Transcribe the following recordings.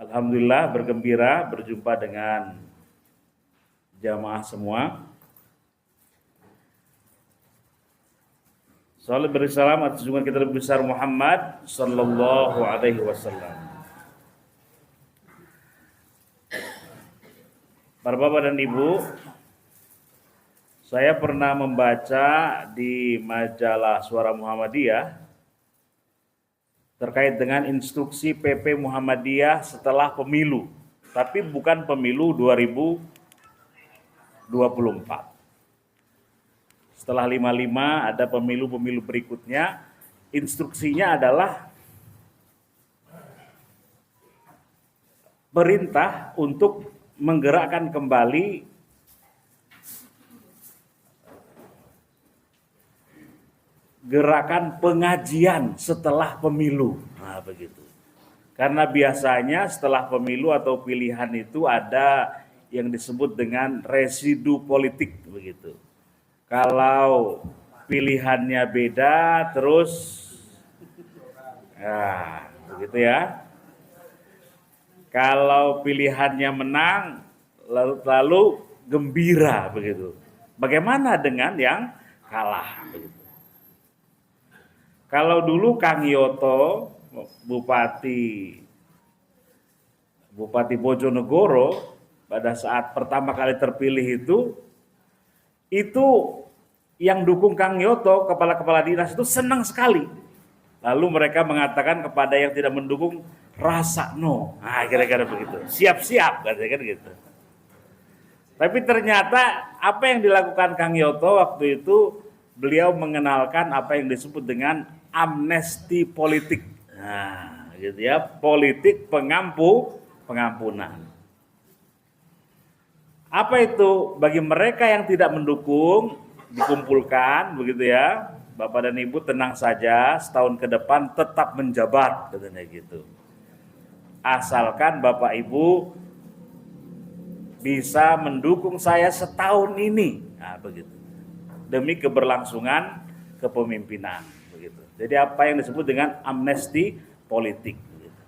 Alhamdulillah bergembira berjumpa dengan jamaah semua. Salam beri salam atas junjungan kita Nabi besar Muhammad sallallahu alaihi wasallam. Para bapak dan ibu, saya pernah membaca di majalah Suara Muhammadiyah terkait dengan instruksi PP Muhammadiyah setelah pemilu, tapi bukan pemilu 2024. Setelah 55 ada pemilu-pemilu berikutnya, instruksinya adalah perintah untuk menggerakkan kembali gerakan pengajian setelah pemilu. Nah, begitu. Karena biasanya setelah pemilu atau pilihan itu ada yang disebut dengan residu politik, begitu. Kalau pilihannya beda terus ya, begitu ya. Kalau pilihannya menang lalu gembira, begitu. Bagaimana dengan yang kalah, begitu. Kalau dulu Kang Yoto, Bupati Bojonegoro, pada saat pertama kali terpilih itu yang dukung Kang Yoto, kepala-kepala dinas itu senang sekali. Lalu mereka mengatakan kepada yang tidak mendukung, rasa no. Nah, kira-kira begitu. Siap-siap, kan gitu. Tapi ternyata apa yang dilakukan Kang Yoto waktu itu, beliau mengenalkan apa yang disebut dengan amnesti politik. Nah, gitu ya, politik pengampunan. Apa itu? Bagi mereka yang tidak mendukung dikumpulkan, begitu ya. Bapak dan Ibu tenang saja, setahun ke depan tetap menjabat, katanya gitu. Asalkan Bapak Ibu bisa mendukung saya setahun ini. Nah, begitu. Demi keberlangsungan kepemimpinan, begitu. Jadi apa yang disebut dengan amnesti politik, begitu.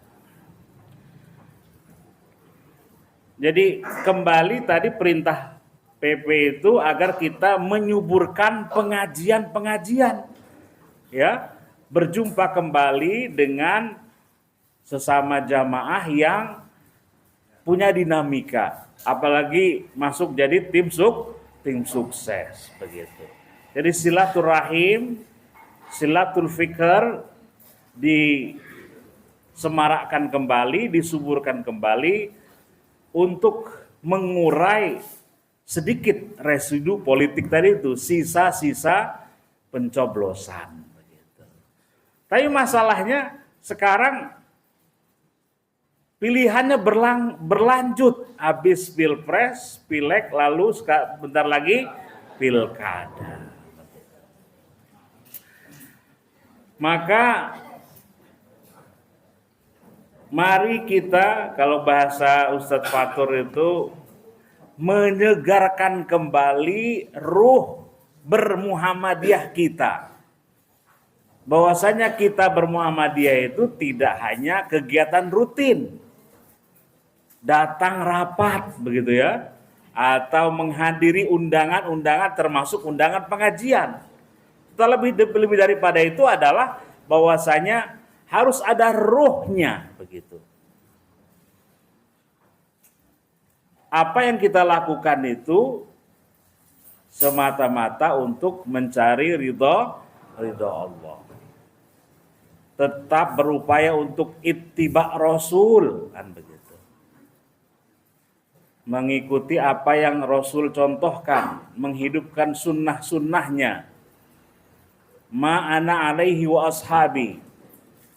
Jadi kembali tadi perintah PP itu agar kita menyuburkan pengajian, ya, berjumpa kembali dengan sesama jamaah yang punya dinamika, apalagi masuk jadi tim sukses, begitu. Jadi silaturahim, silatul fikr disemarakkan kembali, disuburkan kembali untuk mengurai sedikit residu politik tadi itu, sisa-sisa pencoblosan, begitu. Tapi masalahnya sekarang pilihannya berlanjut, habis pilpres, pileg, lalu bentar lagi pilkada. Maka mari kita, kalau bahasa Ustadz Fatur itu, menyegarkan kembali ruh bermuhammadiyah kita. Bahwasanya kita bermuhammadiyah itu tidak hanya kegiatan rutin, datang rapat, begitu ya, atau menghadiri undangan-undangan termasuk undangan pengajian. Lebih daripada itu adalah bahwasanya harus ada ruhnya, begitu. Apa yang kita lakukan itu semata-mata untuk mencari ridha Allah. Tetap berupaya untuk ittiba Rasul, kan begitu. Mengikuti apa yang Rasul contohkan, menghidupkan sunnah-sunnahnya. Ma'ana alaihi wa ashabi,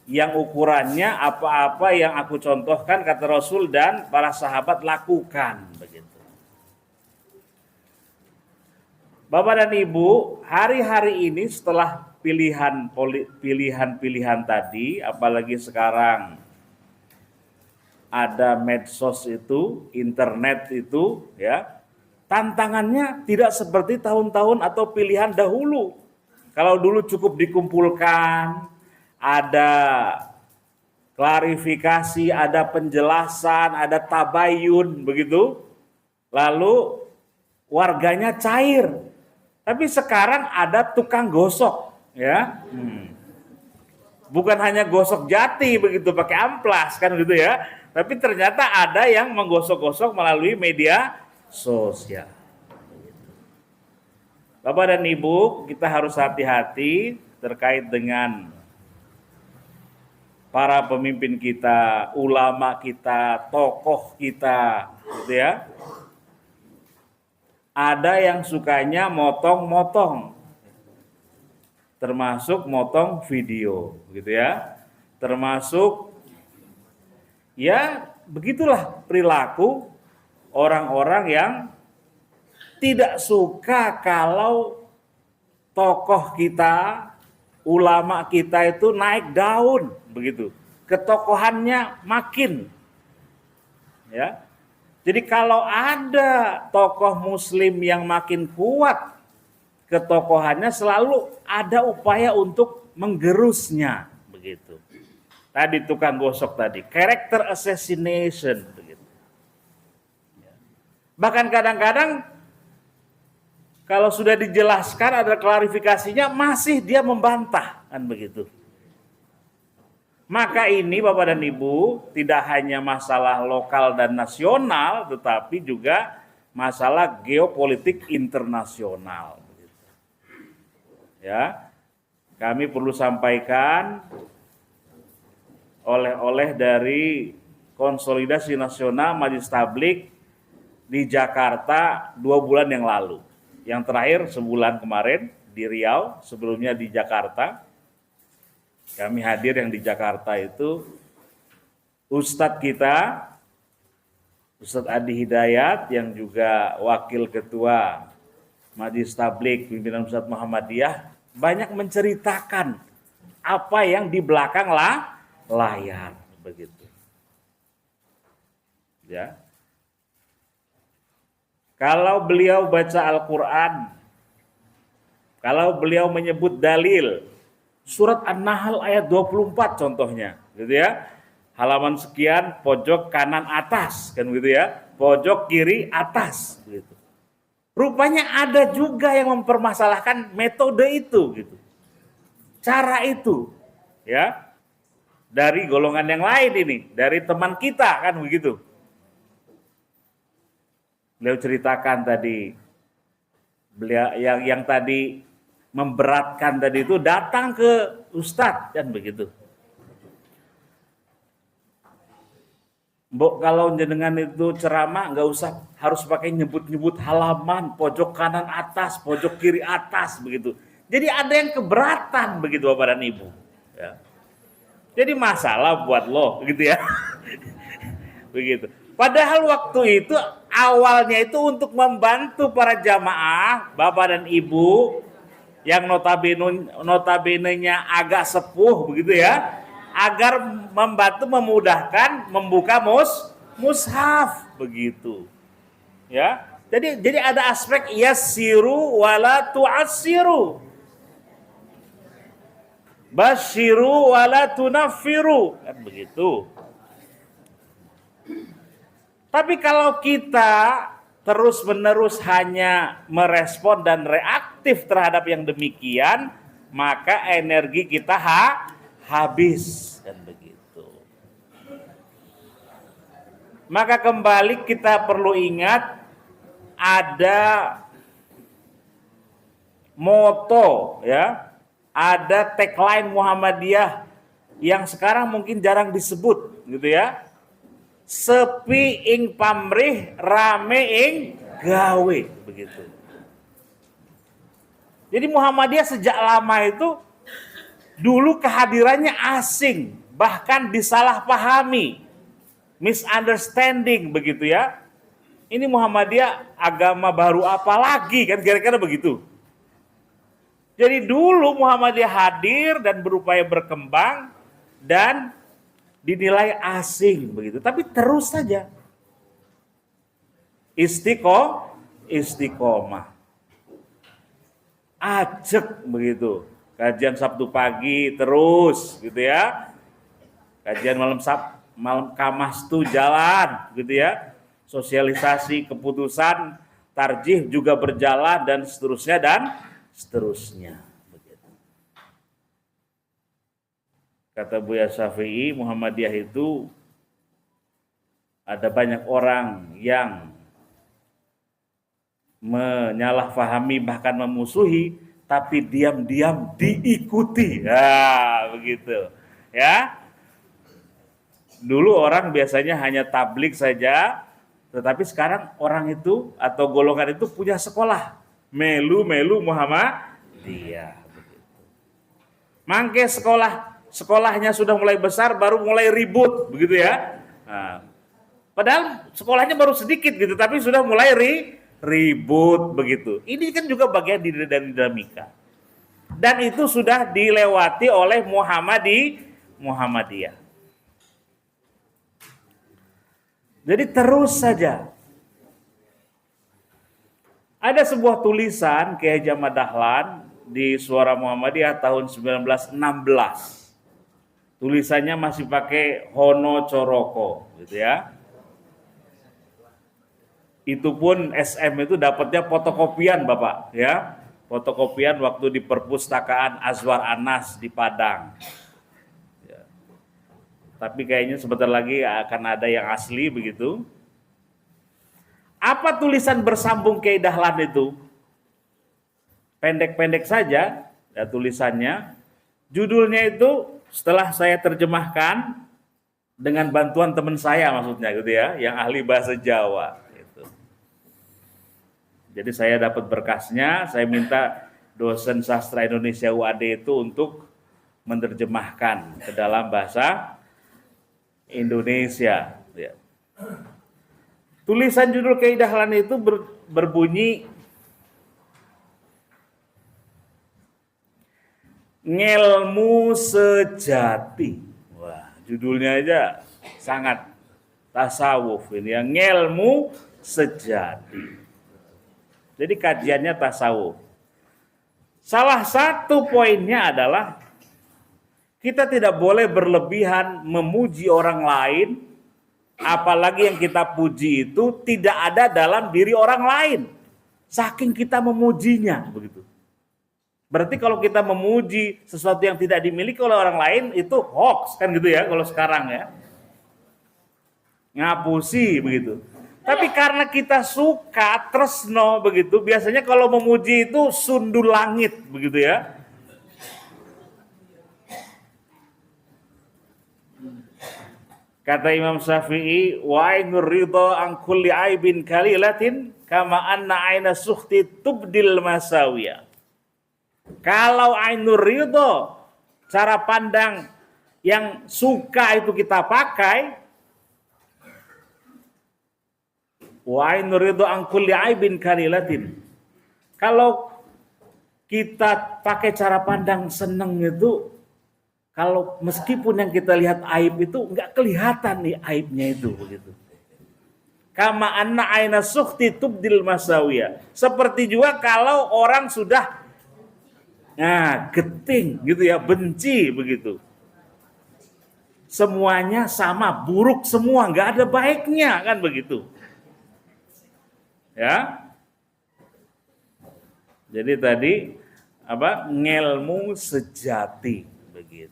yang ukurannya apa-apa yang aku contohkan, kata Rasul, dan para sahabat lakukan, begitu. Bapak dan Ibu, hari-hari ini setelah pilihan tadi, apalagi sekarang ada medsos itu, internet itu, ya, tantangannya tidak seperti tahun-tahun atau pilihan dahulu. Kalau dulu cukup dikumpulkan, ada klarifikasi, ada penjelasan, ada tabayun begitu. Lalu warganya cair. Tapi sekarang ada tukang gosok, ya. Bukan hanya gosok jati begitu pakai amplas kan gitu ya. Tapi ternyata ada yang menggosok-gosok melalui media sosial. Bapak dan Ibu, kita harus hati-hati terkait dengan para pemimpin kita, ulama kita, tokoh kita, gitu ya. Ada yang sukanya motong-motong, termasuk motong video, gitu ya. Termasuk, ya begitulah perilaku orang-orang yang tidak suka kalau tokoh kita, ulama kita itu naik daun, begitu. Ketokohannya makin, ya. Jadi kalau ada tokoh muslim yang makin kuat ketokohannya, selalu ada upaya untuk menggerusnya, begitu. Tadi tukang gosok tadi, character assassination, begitu. Bahkan kadang-kadang kalau sudah dijelaskan ada klarifikasinya masih dia membantah, kan begitu. Maka ini Bapak dan Ibu tidak hanya masalah lokal dan nasional, tetapi juga masalah geopolitik internasional. Ya, kami perlu sampaikan oleh-oleh dari Konsolidasi Nasional Majelis Tabligh di Jakarta 2 bulan yang lalu. Yang terakhir sebulan kemarin di Riau, sebelumnya di Jakarta. Kami hadir yang di Jakarta itu Ustadz kita, Ustadz Adi Hidayat yang juga Wakil Ketua Majelis Tabligh pimpinan Ustadz Muhammadiyah banyak menceritakan apa yang di belakang layar, begitu. Ya. Kalau beliau baca Al-Quran, kalau beliau menyebut dalil, surat An-Nahl ayat 24 contohnya, gitu ya. Halaman sekian, pojok kanan atas, kan gitu ya. Pojok kiri atas, gitu. Rupanya ada juga yang mempermasalahkan metode itu, gitu. Cara itu, ya. Dari golongan yang lain ini, dari teman kita, kan begitu. Beliau ceritakan tadi, beliau yang tadi memberatkan tadi itu datang ke Ustadz, kan begitu. Mbok kalau jenengan itu ceramah nggak usah harus pakai nyebut-nyebut halaman, pojok kanan atas, pojok kiri atas, begitu. Jadi ada yang keberatan begitu Bapak dan Ibu. Ya. Jadi masalah buat lo, gitu ya. Begitu. Padahal waktu itu awalnya itu untuk membantu para jamaah, Bapak dan Ibu yang notabene-nya agak sepuh begitu ya, agar membantu memudahkan membuka mushaf begitu. Ya. Jadi ada aspek yassiru wala tu'assiru. Basyiru wala tunaffiru, kan begitu. Tapi kalau kita terus-menerus hanya merespon dan reaktif terhadap yang demikian, maka energi kita habis, dan begitu. Maka kembali kita perlu ingat ada moto, ya, ada tagline Muhammadiyah yang sekarang mungkin jarang disebut, gitu ya. Sepi ing pamrih, rame ing gawe, begitu. Jadi Muhammadiyah sejak lama itu dulu kehadirannya asing, bahkan disalahpahami, misunderstanding, begitu ya. Ini Muhammadiyah agama baru apa lagi, kan kira-kira begitu. Jadi dulu Muhammadiyah hadir dan berupaya berkembang dan dinilai asing begitu, tapi terus saja istiqomah, ajak begitu, kajian Sabtu pagi terus gitu ya, Kajian malam Kamas tuh jalan gitu ya. Sosialisasi keputusan tarjih juga berjalan dan seterusnya. Begitu. Kata Buya Syafi'i, Muhammadiyah itu ada banyak orang yang menyalahfahami bahkan memusuhi, tapi diam-diam diikuti. Ya, begitu. Ya. Dulu orang biasanya hanya tablik saja, tetapi sekarang orang itu atau golongan itu punya sekolah. Melu Muhammadiyah. Mangke sekolahnya sudah mulai besar, baru mulai ribut, begitu ya. Nah, padahal sekolahnya baru sedikit gitu, tapi sudah mulai ribut begitu. Ini kan juga bagian dari dinamika. Dan itu sudah dilewati oleh Muhammadiyah. Jadi terus saja. Ada sebuah tulisan Kiai Haji Dahlan di Suara Muhammadiyah tahun 1916. Tulisannya masih pakai Hono Coroko, gitu ya. Itu pun SM itu dapatnya fotokopian, Bapak, ya. Fotokopian waktu di perpustakaan Azwar Anas di Padang. Tapi kayaknya sebentar lagi akan ada yang asli begitu. Apa tulisan bersambung Kiai Dahlan itu? Pendek-pendek saja ya tulisannya. Judulnya itu setelah saya terjemahkan dengan bantuan teman saya maksudnya gitu ya, yang ahli bahasa Jawa. Gitu. Jadi saya dapat berkasnya, saya minta dosen sastra Indonesia UAD itu untuk menerjemahkan ke dalam bahasa Indonesia. Ya. Tulisan judul Kiai Dahlan itu berbunyi ngelmu sejati. Wah, judulnya aja sangat tasawuf ini ya, ngelmu sejati. Jadi kajiannya tasawuf. Salah satu poinnya adalah kita tidak boleh berlebihan memuji orang lain, apalagi yang kita puji itu tidak ada dalam diri orang lain. Saking kita memujinya, begitu. Berarti kalau kita memuji sesuatu yang tidak dimiliki oleh orang lain itu hoax kan gitu ya kalau sekarang ya. Ngapusi begitu. Tapi karena kita suka tresno begitu, biasanya kalau memuji itu sundul langit begitu ya. Kata Imam Syafi'i, wa ainur ridha an kulli aibin kalilatin kama anna aina sukhti tubdil masawiya. Kalau ainur ridha, cara pandang yang suka itu kita pakai, wa ainur ridha an kulli aibin kalilatin. Kalau kita pakai cara pandang seneng itu, kalau meskipun yang kita lihat aib itu nggak kelihatan nih aibnya itu begitu. Kama anna aina sukhti tubdil masawiya. Seperti juga kalau orang sudah geting gitu ya, benci begitu. Semuanya sama, buruk semua, nggak ada baiknya kan begitu. Ya. Jadi tadi ngelmu sejati begitu.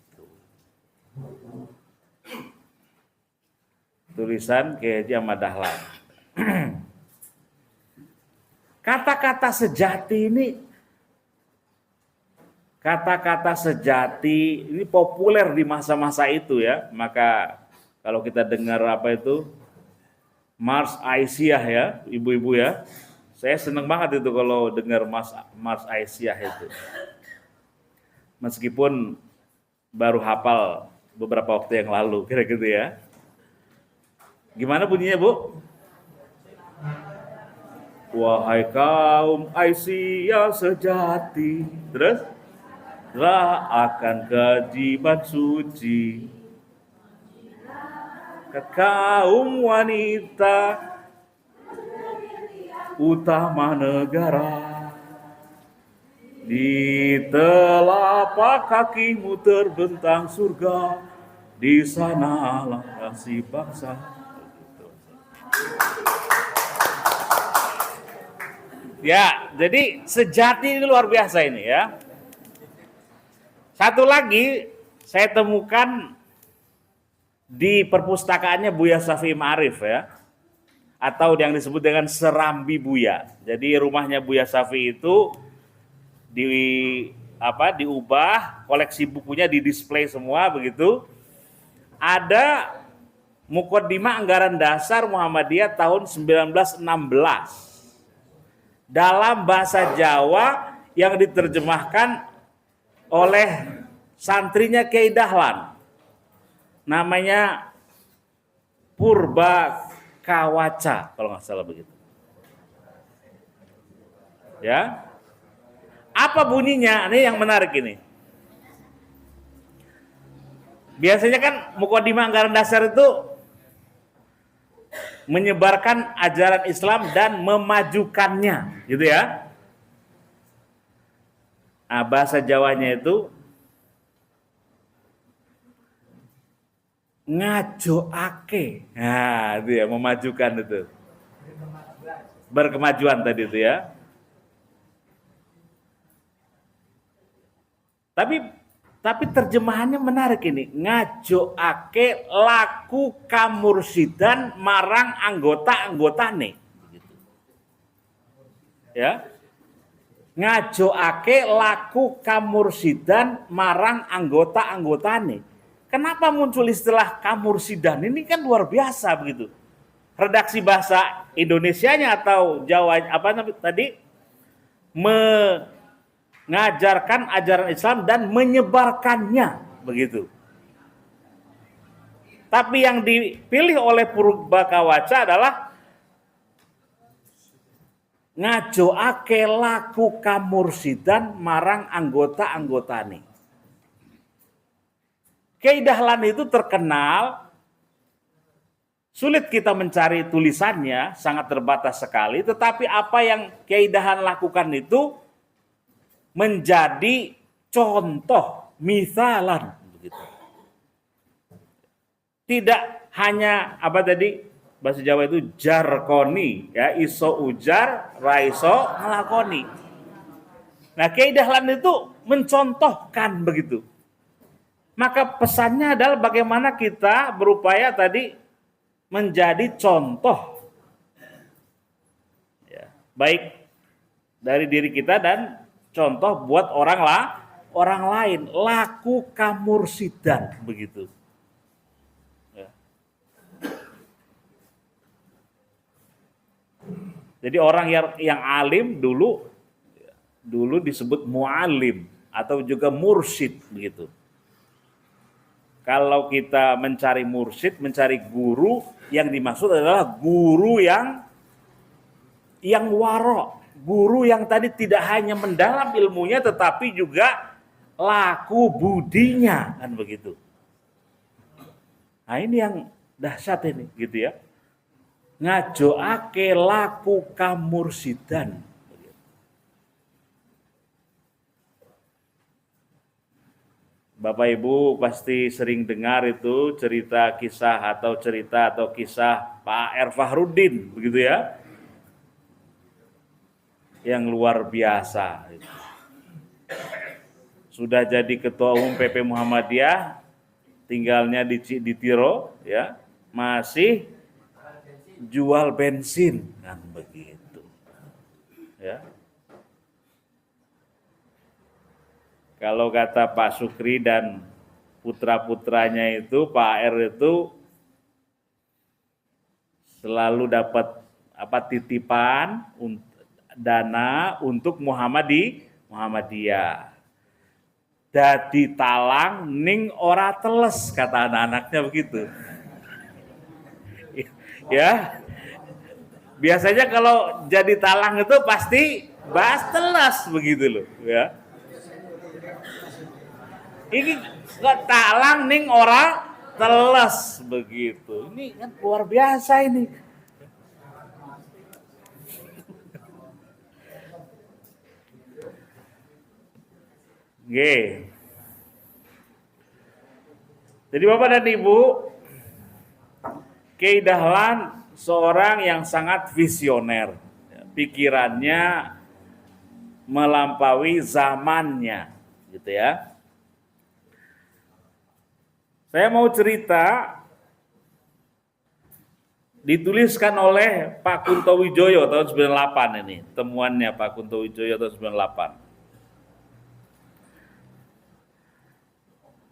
Tulisan Kiai Haji Dahlan. Kata-kata sejati ini populer di masa-masa itu ya. Maka kalau kita dengar Mars Aisyah ya, ibu-ibu ya. Saya senang banget itu kalau dengar Mars Aisyah itu. Meskipun baru hafal beberapa waktu yang lalu, kira-kira ya. Gimana bunyinya, Bu? Wahai kaum Aisyah sejati, terus akan kejiban suci, ke kaum wanita utama negara, di telapak kakimu terbentang surga, di sanalah kasih bangsa. Ya, jadi sejati ini luar biasa ini ya. Satu lagi saya temukan di perpustakaannya Buya Syafi'i Ma'arif ya, atau yang disebut dengan Serambi Buya. Jadi rumahnya Buya Syafi'i itu diubah, koleksi bukunya didisplay semua begitu. Ada Muqaddimah Anggaran Dasar Muhammadiyah tahun 1916 dalam bahasa Jawa yang diterjemahkan oleh santrinya Kiai Dahlan. Namanya Purba Kawaca kalau nggak salah begitu. Ya. Apa bunyinya? Ini yang menarik ini. Biasanya kan Muqaddimah Anggaran Dasar itu menyebarkan ajaran Islam dan memajukannya, gitu ya. Nah, bahasa Jawanya itu ngajoake. Nah, itu ya, memajukan itu. Berkemajuan tadi itu ya. Tapi terjemahannya menarik ini. Ngajoake laku kamursidan marang anggota-anggotane. Begitu. Ya. Ngajoake laku kamursidan marang anggota-anggotane. Kenapa muncul istilah kamursidan? Ini kan luar biasa begitu. Redaksi bahasa Indonesianya atau Jawa tadi mengajarkan ajaran Islam dan menyebarkannya begitu. Tapi yang dipilih oleh Purba Kawaca adalah ngajoake laku kamursidan marang anggota-anggotane. Kiai Dahlan itu terkenal, sulit kita mencari tulisannya, sangat terbatas sekali, tetapi apa yang Kiai Dahlan lakukan itu menjadi contoh, misalan begitu. Tidak hanya bahasa Jawa itu jarkoni, ya, iso ujar, raiso ngelakoni. Nah, Kiai Dahlan itu mencontohkan begitu. Maka pesannya adalah bagaimana kita berupaya tadi menjadi contoh, ya, baik dari diri kita dan contoh buat orang lain. Laku kamursidan begitu. Ya. Jadi orang yang alim dulu disebut mu'alim atau juga mursyid begitu. Kalau kita mencari mursyid, mencari guru, yang dimaksud adalah guru yang waro, guru yang tadi tidak hanya mendalam ilmunya tetapi juga laku budinya, kan begitu. Nah, ini yang dahsyat ini, gitu ya. Ngajoake laku kamursidan. Bapak Ibu pasti sering dengar itu kisah Pak R. Fahrudin, begitu ya, yang luar biasa. Sudah jadi ketua umum PP Muhammadiyah, tinggalnya di Tiro, ya, masih jual bensin, kan begitu, ya. Kalau kata Pak Sukri dan putra-putranya itu, Pak R itu selalu dapat titipan dana untuk Muhammadiyah. Dadi talang ning ora teles, kata anak-anaknya begitu. Ya. Biasanya kalau jadi talang itu pasti bahas teles begitu loh, ya. Ini talang ning ora teles begitu. Ini kan luar biasa ini. Nggih. Jadi Bapak dan Ibu, Kiai Dahlan seorang yang sangat visioner. Pikirannya melampaui zamannya, gitu ya. Saya mau cerita dituliskan oleh Pak Kunto Wijoyo tahun 98 ini, temuannya Pak Kunto Wijoyo tahun 98.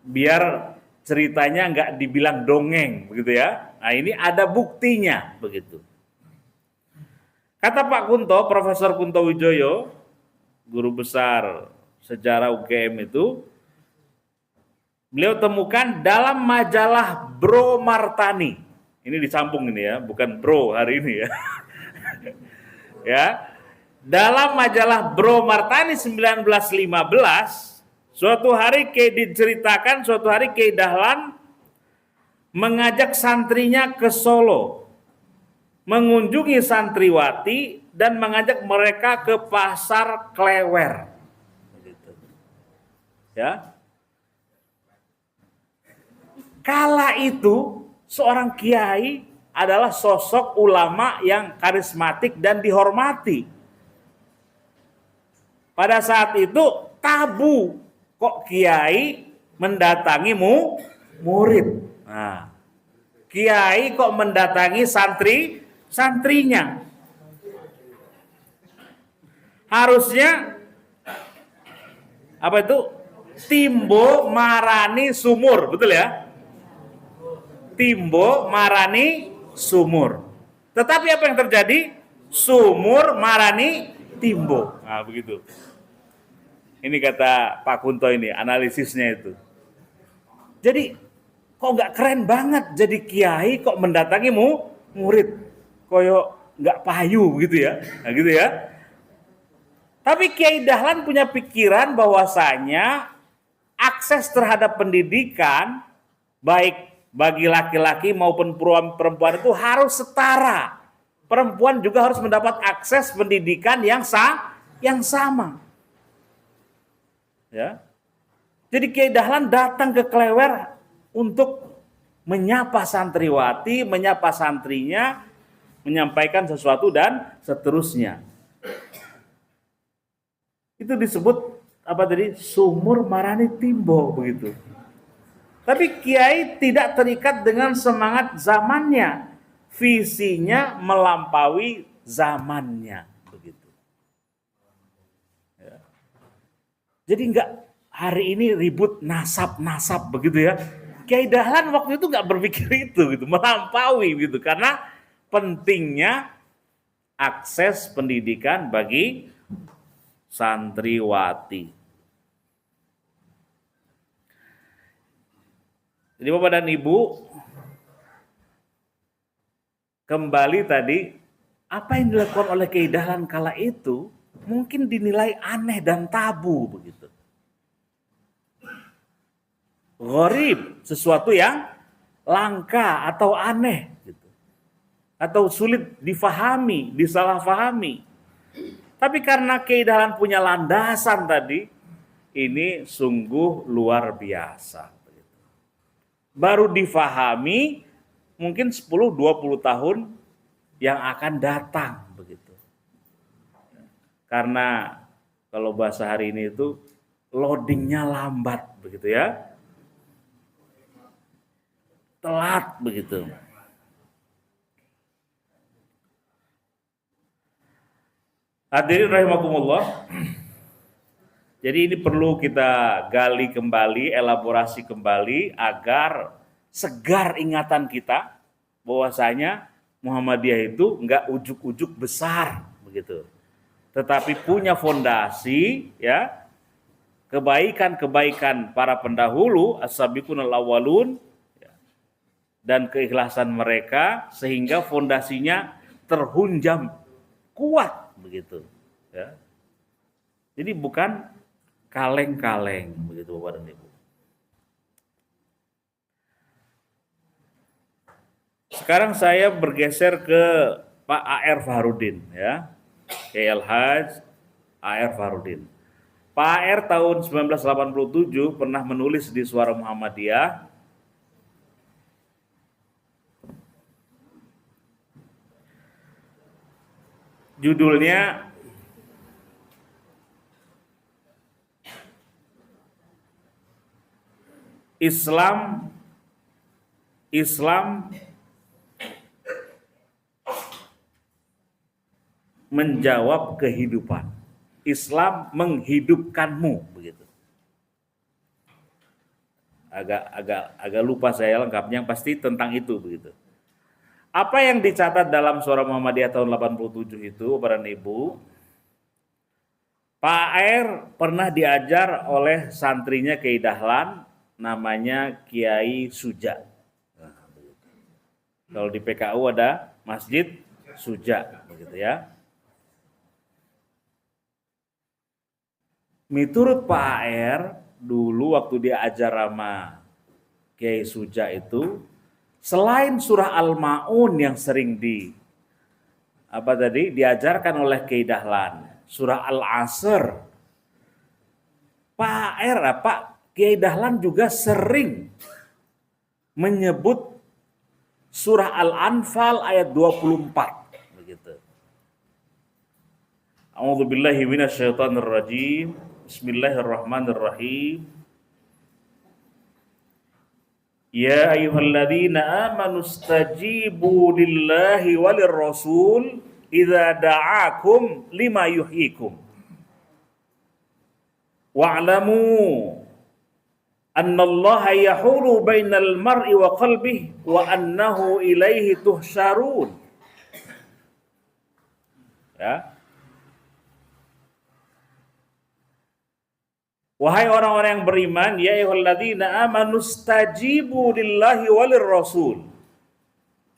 Biar ceritanya nggak dibilang dongeng, begitu ya. Nah ini ada buktinya, begitu. Kata Pak Kunto, Profesor Kunto Wijoyo, guru besar sejarah UGM itu, beliau temukan dalam majalah Bro Martani. Ini disambung ini ya, bukan Bro hari ini ya. Ya. Dalam majalah Bro Martani 1915, suatu hari diceritakan suatu hari Kiai Dahlan mengajak santrinya ke Solo, mengunjungi santriwati dan mengajak mereka ke pasar Klewer. Ya. Kala itu seorang kiai adalah sosok ulama yang karismatik dan dihormati. Pada saat itu tabu kok kiai mendatangi murid. Nah, kiai kok mendatangi santrinya. Harusnya apa itu? Timbo marani sumur, betul ya? Timbo marani sumur. Tetapi apa yang terjadi? Sumur marani timbo. Nah, begitu. Ini kata Pak Kunto ini, analisisnya itu. Jadi, kok nggak keren banget jadi kiai kok mendatangi murid. Koyok nggak payu gitu ya. Nah, gitu ya. Tapi Kiai Dahlan punya pikiran bahwasanya akses terhadap pendidikan baik bagi laki-laki maupun perempuan itu harus setara. Perempuan juga harus mendapat akses pendidikan yang sama. Ya. Jadi Kiai Dahlan datang ke Klewer untuk menyapa santriwati, menyapa santrinya, menyampaikan sesuatu dan seterusnya. Itu disebut apa tadi? Sumur marani timbo begitu. Tapi Kiai tidak terikat dengan semangat zamannya. Visinya melampaui zamannya begitu. Ya. Jadi enggak hari ini ribut nasab begitu ya. Kiai Dahlan waktu itu enggak berpikir itu gitu, melampaui gitu karena pentingnya akses pendidikan bagi santriwati. Jadi Bapak dan Ibu, kembali tadi, apa yang dilakukan oleh Kiai Dahlan kala itu mungkin dinilai aneh dan tabu begitu. Gharib, sesuatu yang langka atau aneh gitu. Atau sulit difahami, disalahfahami. Tapi karena Kiai Dahlan punya landasan tadi, ini sungguh luar biasa. Baru difahami mungkin 10-20 tahun yang akan datang begitu. Karena kalau bahasa hari ini itu loadingnya lambat begitu ya. Telat begitu. Hadirin rahimakumullah. Jadi ini perlu kita gali kembali, elaborasi kembali agar segar ingatan kita bahwasanya Muhammadiyah itu enggak ujuk-ujuk besar begitu. Tetapi punya fondasi ya, kebaikan-kebaikan para pendahulu as-sabiqunal awwalun ya, dan keikhlasan mereka sehingga fondasinya terhunjam kuat begitu ya. Jadi bukan kaleng-kaleng begitu Bapak dan Ibu. Sekarang saya bergeser ke Pak A.R. Fahrudin ya. Kiai Al-Haj A.R. Fahrudin. Pak A.R. tahun 1987 pernah menulis di Suara Muhammadiyah Judulnya Islam menjawab kehidupan. Islam menghidupkanmu, begitu. Agak lupa saya lengkapnya, yang pasti tentang itu, begitu. Apa yang dicatat dalam Surah Muhammadiyah tahun 87 itu, para ibu, Pak Air pernah diajar oleh santrinya Kiai Dahlan, namanya Kiai Suja. Nah, kalau di PKU ada Masjid Suja, begitu ya. Menurut Pak AR, dulu waktu dia ajar sama Kiai Suja itu, selain surah Al-Ma'un yang sering diajarkan oleh Kiai Dahlan, surah Al-Asr, Pak Kiai Dahlan juga sering menyebut surah Al-Anfal ayat 24, begitu. A'udzubillahi minasyaitonirrajim. Bismillahirrahmanirrahim. Ya ayyuhalladzina amanu stajibu lillahi walir rasul idza da'akum lima yuhyikum. Wa'lamu annallaha yahulu bainal mar'i wa qalbihi wa annahu ilaihi tuhsyarun. Ya. Wahai orang-orang yang beriman, ya ayyuhalladzina amanu stajibu lillahi walir rasul.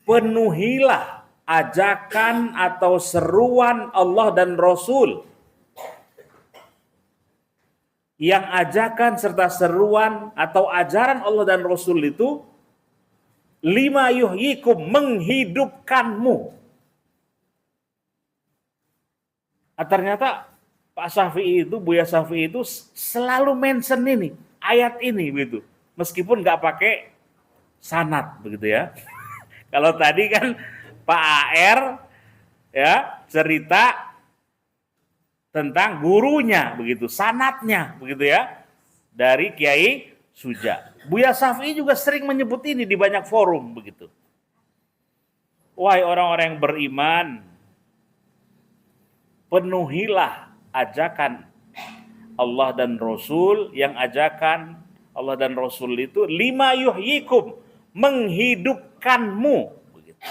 Penuhilah ajakan atau seruan Allah dan Rasul. Yang ajakan serta seruan atau ajaran Allah dan Rasul itu lima yuhyikum, menghidupkanmu. Ternyata Pak Syafi'i itu, Buya Syafi'i itu selalu mention ini, ayat ini begitu. Meskipun nggak pakai sanad begitu ya. Kalau tadi kan Pak AR ya cerita tentang gurunya begitu, sanadnya begitu ya. Dari Kiai Suja. Buya Syafi'i juga sering menyebut ini di banyak forum begitu. Wahai orang-orang yang beriman, penuhilah ajakan Allah dan Rasul, yang ajakan Allah dan Rasul itu lima yuhyikum, menghidupkanmu. Begitu.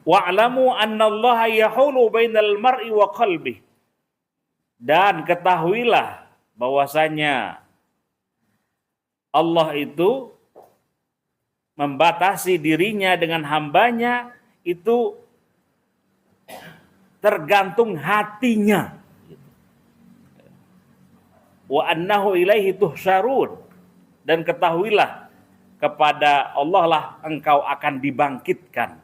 Wa'lamu annallaha yahulu bainal mar'i wa qalbi. Dan ketahuilah bahwasanya Allah itu membatasi dirinya dengan hambanya itu tergantung hatinya. Wa annahu ilaihi tuhsyarun. Dan ketahuilah kepada Allah lah engkau akan dibangkitkan.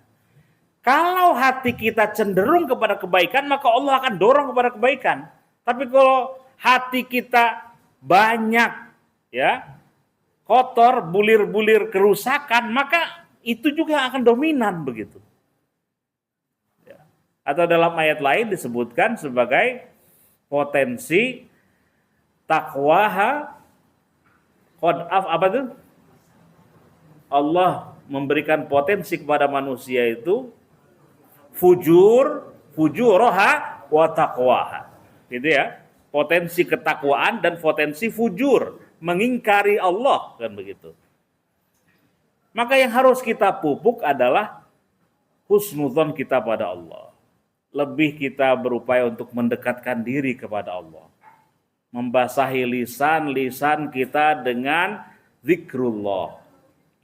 Kalau hati kita cenderung kepada kebaikan, maka Allah akan dorong kepada kebaikan. Tapi kalau hati kita banyak ya kotor, bulir-bulir kerusakan, maka itu juga akan dominan begitu. Atau dalam ayat lain disebutkan sebagai potensi takwaha apa itu? Allah memberikan potensi kepada manusia itu fujuroha wa taqwaha. Gitu ya. Potensi ketakwaan dan potensi fujur, mengingkari Allah, kan begitu. Maka yang harus kita pupuk adalah husnudzon kita pada Allah. Lebih kita berupaya untuk mendekatkan diri kepada Allah. Membasahi lisan kita dengan zikrullah.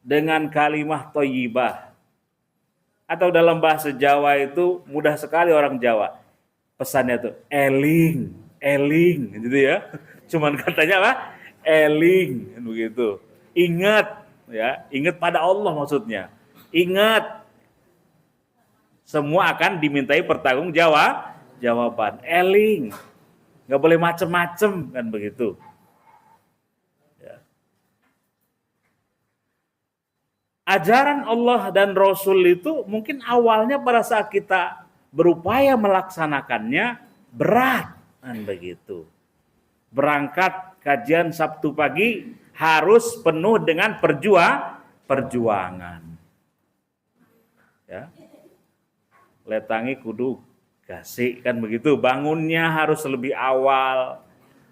Dengan kalimah thayyibah. Atau dalam bahasa Jawa itu mudah sekali orang Jawa. Pesannya tuh eling gitu ya. Cuman katanya apa? Eling begitu. Ingat ya, ingat pada Allah maksudnya. Ingat. Semua akan dimintai jawaban. Eling. Nggak boleh macem-macem kan begitu. Ya. Ajaran Allah dan Rasul itu mungkin awalnya pada saat kita berupaya melaksanakannya berat, kan begitu. Berangkat kajian Sabtu pagi harus penuh dengan perjuangan. Ya. Letangi kudu gasik, kan begitu. Bangunnya harus lebih awal,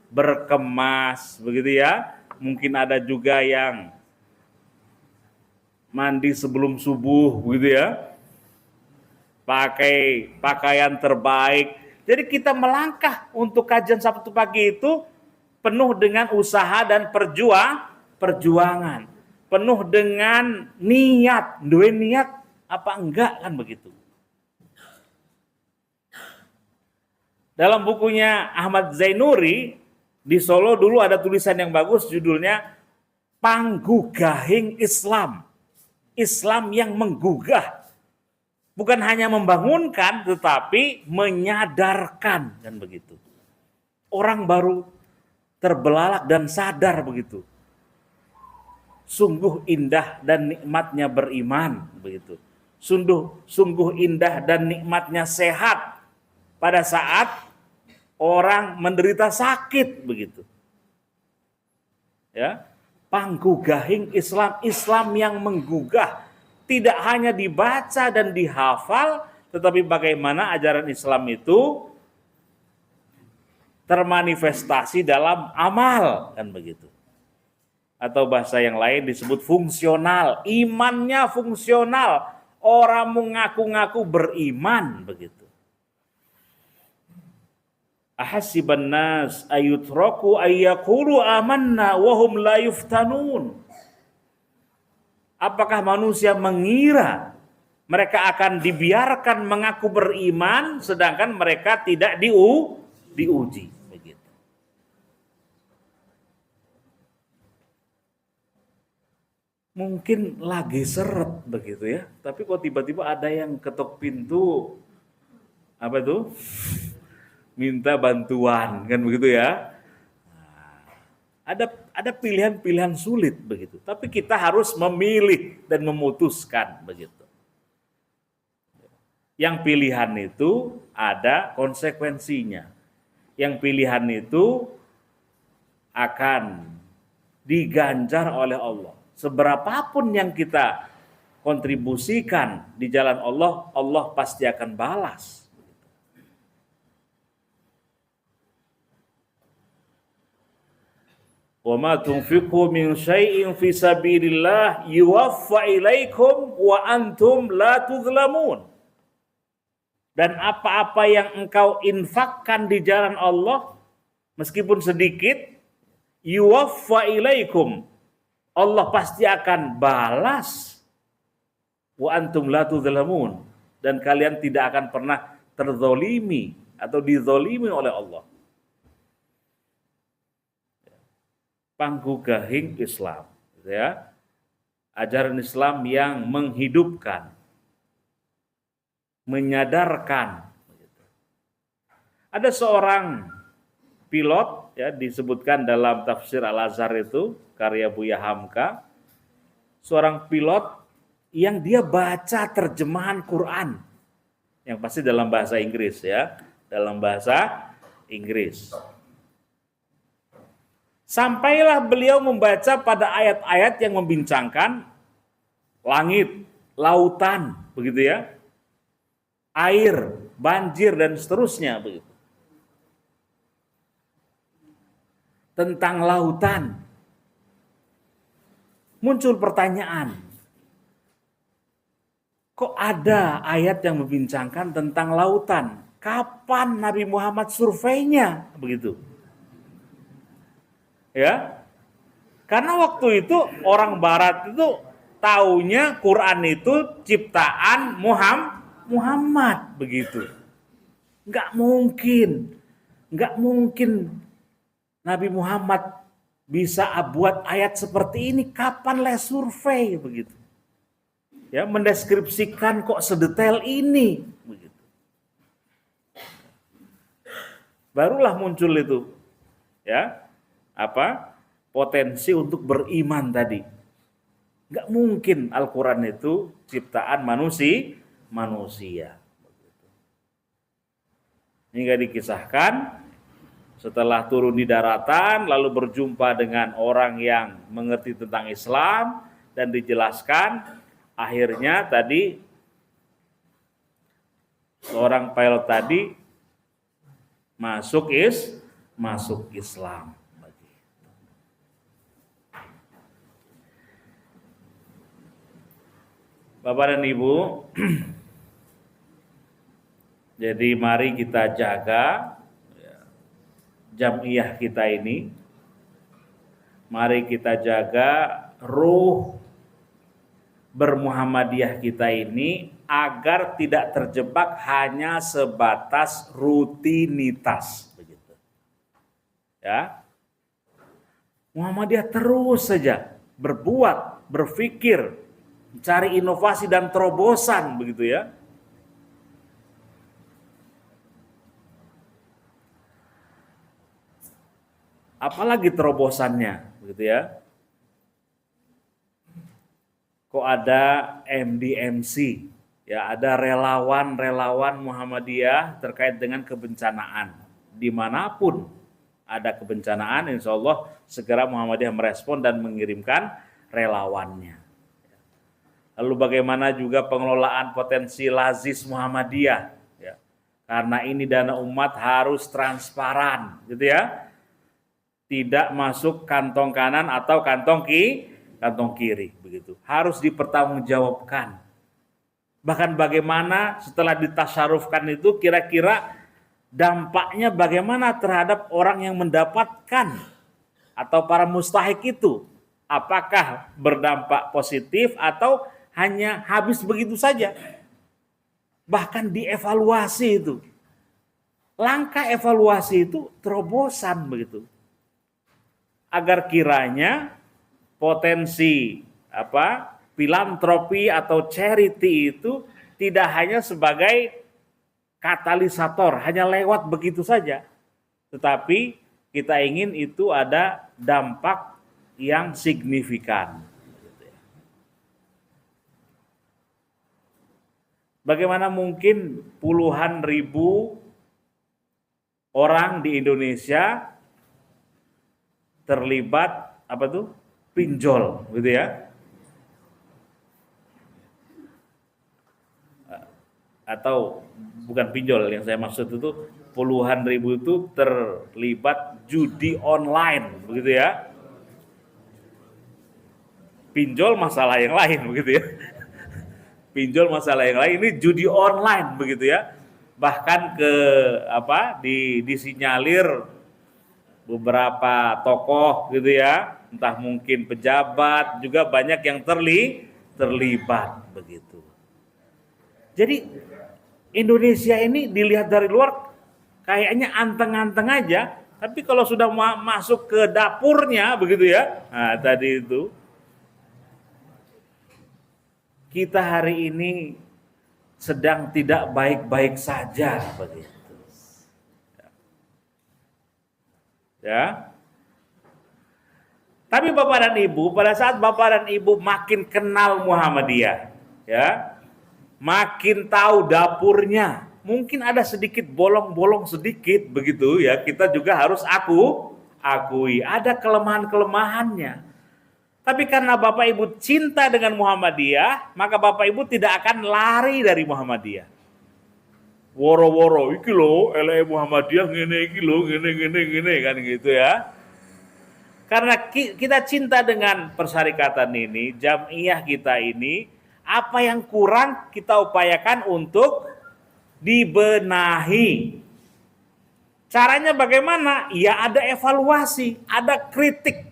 berkemas, begitu ya. Mungkin ada juga yang mandi sebelum subuh, begitu ya. Pakai pakaian terbaik. Jadi kita melangkah untuk kajian Sabtu pagi itu penuh dengan usaha dan perjuangan. Penuh dengan niat. Dua niat apa enggak, kan begitu. Dalam bukunya Ahmad Zainuri, di Solo dulu ada tulisan yang bagus judulnya Panggugahing Islam. Islam yang menggugah. Bukan hanya membangunkan, tetapi menyadarkan, kan begitu. Orang baru terbelalak dan sadar begitu. Sungguh indah dan nikmatnya beriman, begitu. Sungguh indah dan nikmatnya sehat pada saat orang menderita sakit, begitu. Ya, panggugahing Islam, Islam yang menggugah, tidak hanya dibaca dan dihafal, tetapi bagaimana ajaran Islam itu termanifestasi dalam amal, kan begitu. Atau bahasa yang lain disebut fungsional, imannya fungsional, orang mengaku-ngaku beriman, begitu. Ahasiban nas ayutraku ayyaqulu amanna wa hum la yuftanun. Apakah manusia mengira mereka akan dibiarkan mengaku beriman sedangkan mereka tidak diuji, begitu. Mungkin lagi seret, begitu ya, tapi kok tiba-tiba ada yang ketok pintu, apa itu? Minta bantuan, kan begitu ya. Ada pilihan-pilihan sulit, begitu. Tapi kita harus memilih dan memutuskan, begitu. Yang pilihan itu ada konsekuensinya. Yang pilihan itu akan diganjar oleh Allah. Seberapapun yang kita kontribusikan di jalan Allah, Allah pasti akan balas. Wa ma tunfiqu min syai'in fi sabilillah yuwaffa ilaikum wa antum la tuzlamun. Dan apa-apa yang engkau infakkan di jalan Allah, meskipun sedikit, yuwaffa ilaikum, Allah pasti akan balas. Wa antum la tuzlamun, dan kalian tidak akan pernah terzolimi atau dizolimi oleh Allah. Panggugahing Islam, ya, ajaran Islam yang menghidupkan, menyadarkan. Ada seorang pilot, ya, disebutkan dalam tafsir Al-Azhar itu karya Buya Hamka, seorang pilot yang dia baca terjemahan Quran, yang pasti dalam bahasa Inggris, ya, dalam bahasa Inggris. Sampailah beliau membaca pada ayat-ayat yang membincangkan langit, lautan, begitu ya, air, banjir dan seterusnya, begitu. Tentang lautan, muncul pertanyaan, kok ada ayat yang membincangkan tentang lautan? Kapan Nabi Muhammad surveinya, begitu? Ya, karena waktu itu orang Barat itu taunya Quran itu ciptaan Muhammad, begitu. Nggak mungkin Nabi Muhammad bisa buat ayat seperti ini. Kapan le survei, begitu? Ya, mendeskripsikan kok sedetail ini, begitu. Barulah muncul itu, ya, potensi untuk beriman tadi. Nggak mungkin Al-Quran itu ciptaan manusia. Hingga dikisahkan setelah turun di daratan lalu berjumpa dengan orang yang mengerti tentang Islam dan dijelaskan, akhirnya tadi seorang pilot tadi masuk Islam. Bapak dan Ibu, jadi mari kita jaga jamiah kita ini. Mari kita jaga ruh bermuhammadiyah kita ini agar tidak terjebak hanya sebatas rutinitas, begitu. Ya. Muhammadiyah terus saja berbuat, berpikir, mencari inovasi dan terobosan, begitu ya. Apalagi terobosannya, begitu ya. Kok ada MDMC, ya ada relawan-relawan Muhammadiyah terkait dengan kebencanaan. Dimanapun ada kebencanaan, insya Allah segera Muhammadiyah merespon dan mengirimkan relawannya. Lalu bagaimana juga pengelolaan potensi lazis Muhammadiyah, ya. Karena ini dana umat harus transparan, gitu ya. Tidak masuk kantong kanan atau kantong kiri, begitu. Harus dipertanggungjawabkan. Bahkan bagaimana setelah ditasyarufkan itu kira-kira dampaknya bagaimana terhadap orang yang mendapatkan atau para mustahik itu. Apakah berdampak positif atau hanya habis begitu saja? Bahkan dievaluasi itu. Langkah evaluasi itu terobosan, begitu. Agar kiranya potensi filantropi atau charity itu tidak hanya sebagai katalisator, hanya lewat begitu saja, tetapi kita ingin itu ada dampak yang signifikan. Bagaimana mungkin puluhan ribu orang di Indonesia terlibat pinjol, gitu ya, atau bukan pinjol, yang saya maksud itu puluhan ribu itu terlibat judi online, begitu ya. Pinjol masalah yang lain, begitu ya. Pinjol masalah yang lain, ini judi online, begitu ya. Bahkan disinyalir beberapa tokoh, gitu ya, entah mungkin pejabat juga banyak yang terlibat, begitu. Jadi Indonesia ini dilihat dari luar kayaknya anteng-anteng aja, tapi kalau sudah masuk ke dapurnya, begitu ya. Nah, tadi itu kita hari ini sedang tidak baik-baik saja, begitu. Ya. Tapi Bapak dan Ibu, pada saat Bapak dan Ibu makin kenal Muhammadiyah, ya, makin tahu dapurnya, mungkin ada sedikit bolong-bolong sedikit, begitu ya. Kita juga harus akui ada kelemahan-kelemahannya. Tapi karena Bapak Ibu cinta dengan Muhammadiyah, maka Bapak Ibu tidak akan lari dari Muhammadiyah. Woro-woro iki lho ele Muhammadiyah ngene iki lho ngene kan, gitu ya. Karena kita cinta dengan persyarikatan ini, jamiah kita ini, apa yang kurang kita upayakan untuk dibenahi. Caranya bagaimana? Ya ada evaluasi, ada kritik,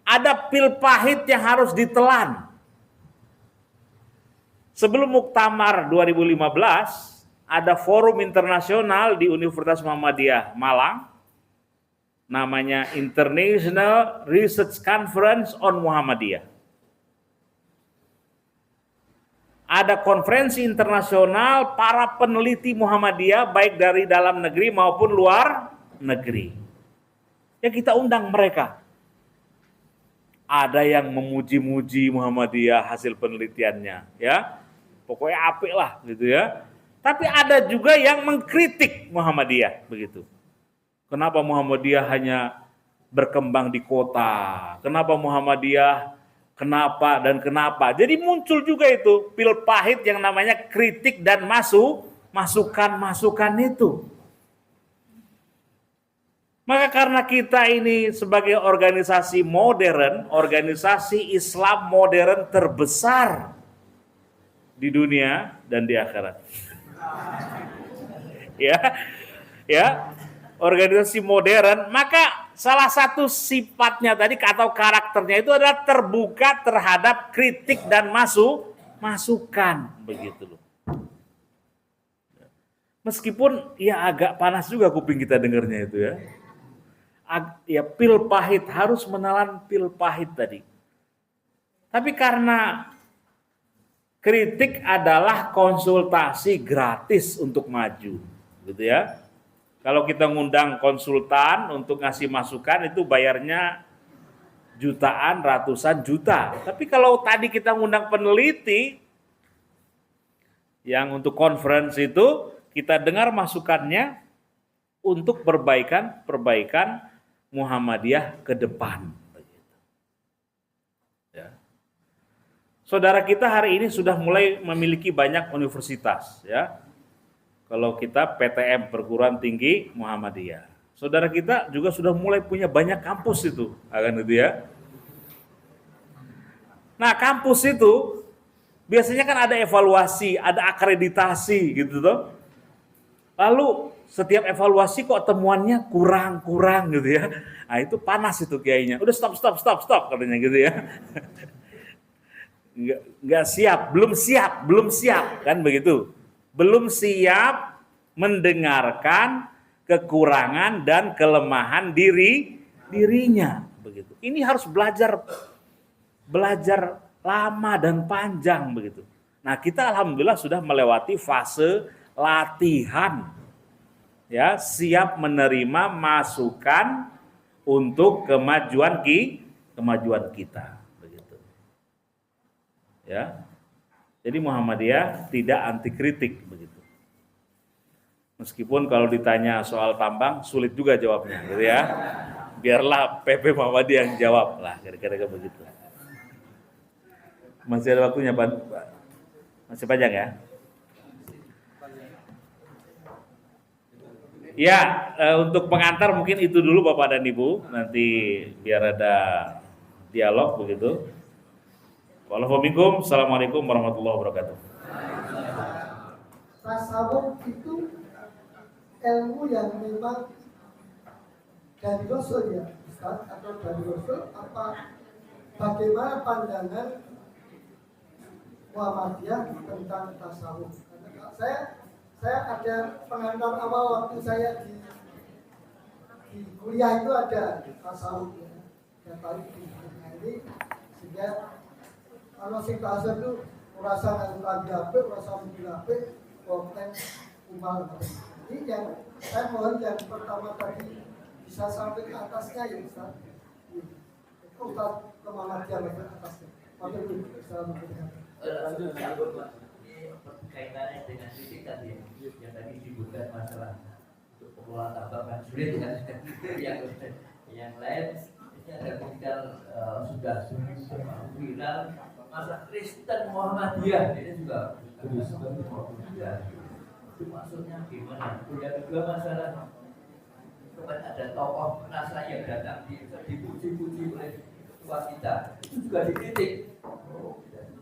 ada pil pahit yang harus ditelan. Sebelum Muktamar 2015, ada forum internasional di Universitas Muhammadiyah Malang, namanya International Research Conference on Muhammadiyah. Ada konferensi internasional para peneliti Muhammadiyah baik dari dalam negeri maupun luar negeri. Ya kita undang mereka. ada yang memuji-muji Muhammadiyah hasil penelitiannya, ya. Pokoknya apik lah gitu ya. Tapi ada juga yang mengkritik Muhammadiyah begitu. Kenapa Muhammadiyah hanya berkembang di kota? Kenapa Muhammadiyah kenapa dan kenapa? Jadi muncul juga itu pil pahit yang namanya kritik dan masukan-masukan itu. Maka karena kita ini sebagai organisasi modern, organisasi Islam modern terbesar di dunia dan di akhirat. ya, organisasi modern, maka salah satu sifatnya tadi atau karakternya itu adalah terbuka terhadap kritik dan masukan begitu loh. Meskipun ya agak panas juga kuping kita dengarnya itu ya. Ya pil pahit, harus menelan pil pahit tadi. Tapi karena kritik adalah konsultasi gratis untuk maju, gitu ya. Kalau kita ngundang konsultan untuk ngasih masukan itu bayarnya jutaan, ratusan juta. Tapi kalau tadi kita ngundang peneliti yang untuk conference itu, kita dengar masukannya untuk perbaikan Muhammadiyah ke depan. Saudara kita hari ini sudah mulai memiliki banyak universitas, ya. Kalau kita PTM, Perguruan Tinggi Muhammadiyah. Saudara kita juga sudah mulai punya banyak kampus itu, akan itu ya. Nah, kampus itu biasanya kan ada evaluasi, ada akreditasi gitu toh. Lalu setiap evaluasi kok temuannya kurang gitu ya. Nah, itu panas itu kiainya. Udah stop katanya gitu ya. Nggak siap, belum siap kan begitu. Belum siap mendengarkan kekurangan dan kelemahan dirinya begitu. Ini harus belajar lama dan panjang begitu. Nah, kita alhamdulillah sudah melewati fase latihan. Ya, siap menerima masukan untuk kemajuan kita. Ya, jadi Muhammadiyah tidak anti kritik begitu. Meskipun kalau ditanya soal tambang sulit juga jawabnya, gitu ya. Biarlah PP Muhammadiyah yang jawab lah, kira-kira begitu. Masih ada waktunya, Pak? Masih panjang ya? Ya, untuk pengantar mungkin itu dulu Bapak dan Ibu, nanti biar ada dialog begitu. Waalaikumsalam. Assalamualaikum warahmatullahi wabarakatuh. Tasawuf itu ilmu yang memang dari Rasul ya, Ustaz, atau dari Rasul apa? Bagaimana pandangan Muhammadiyah tentang tasawuf? Karena saya ada pengantar awal waktu saya di kuliah itu ada tasawuf ya, dan paling ini sehingga kalau sing bahasa itu merasa nanti HP, merasa mobil HP, konten umal. Ini yang saya mohon yang pertama tadi bisa sampai ke atasnya ya Ustaz. Ustaz ke Muhammadiyah ke atasnya. Maka itu bisa memberikan. Kaitannya dengan titik tadi yang tadi disebutkan masalah untuk pengelolaan tambang kan sulit kan. yang lain ini ada ketika sudah viral masa Kristen Muhammadiyah ini juga Kristen Muhammadiyah itu maksudnya gimana? Yang kedua masalah kemudian ada tokoh Nasrani yang datang dipuji-puji oleh tua kita itu juga dikritik.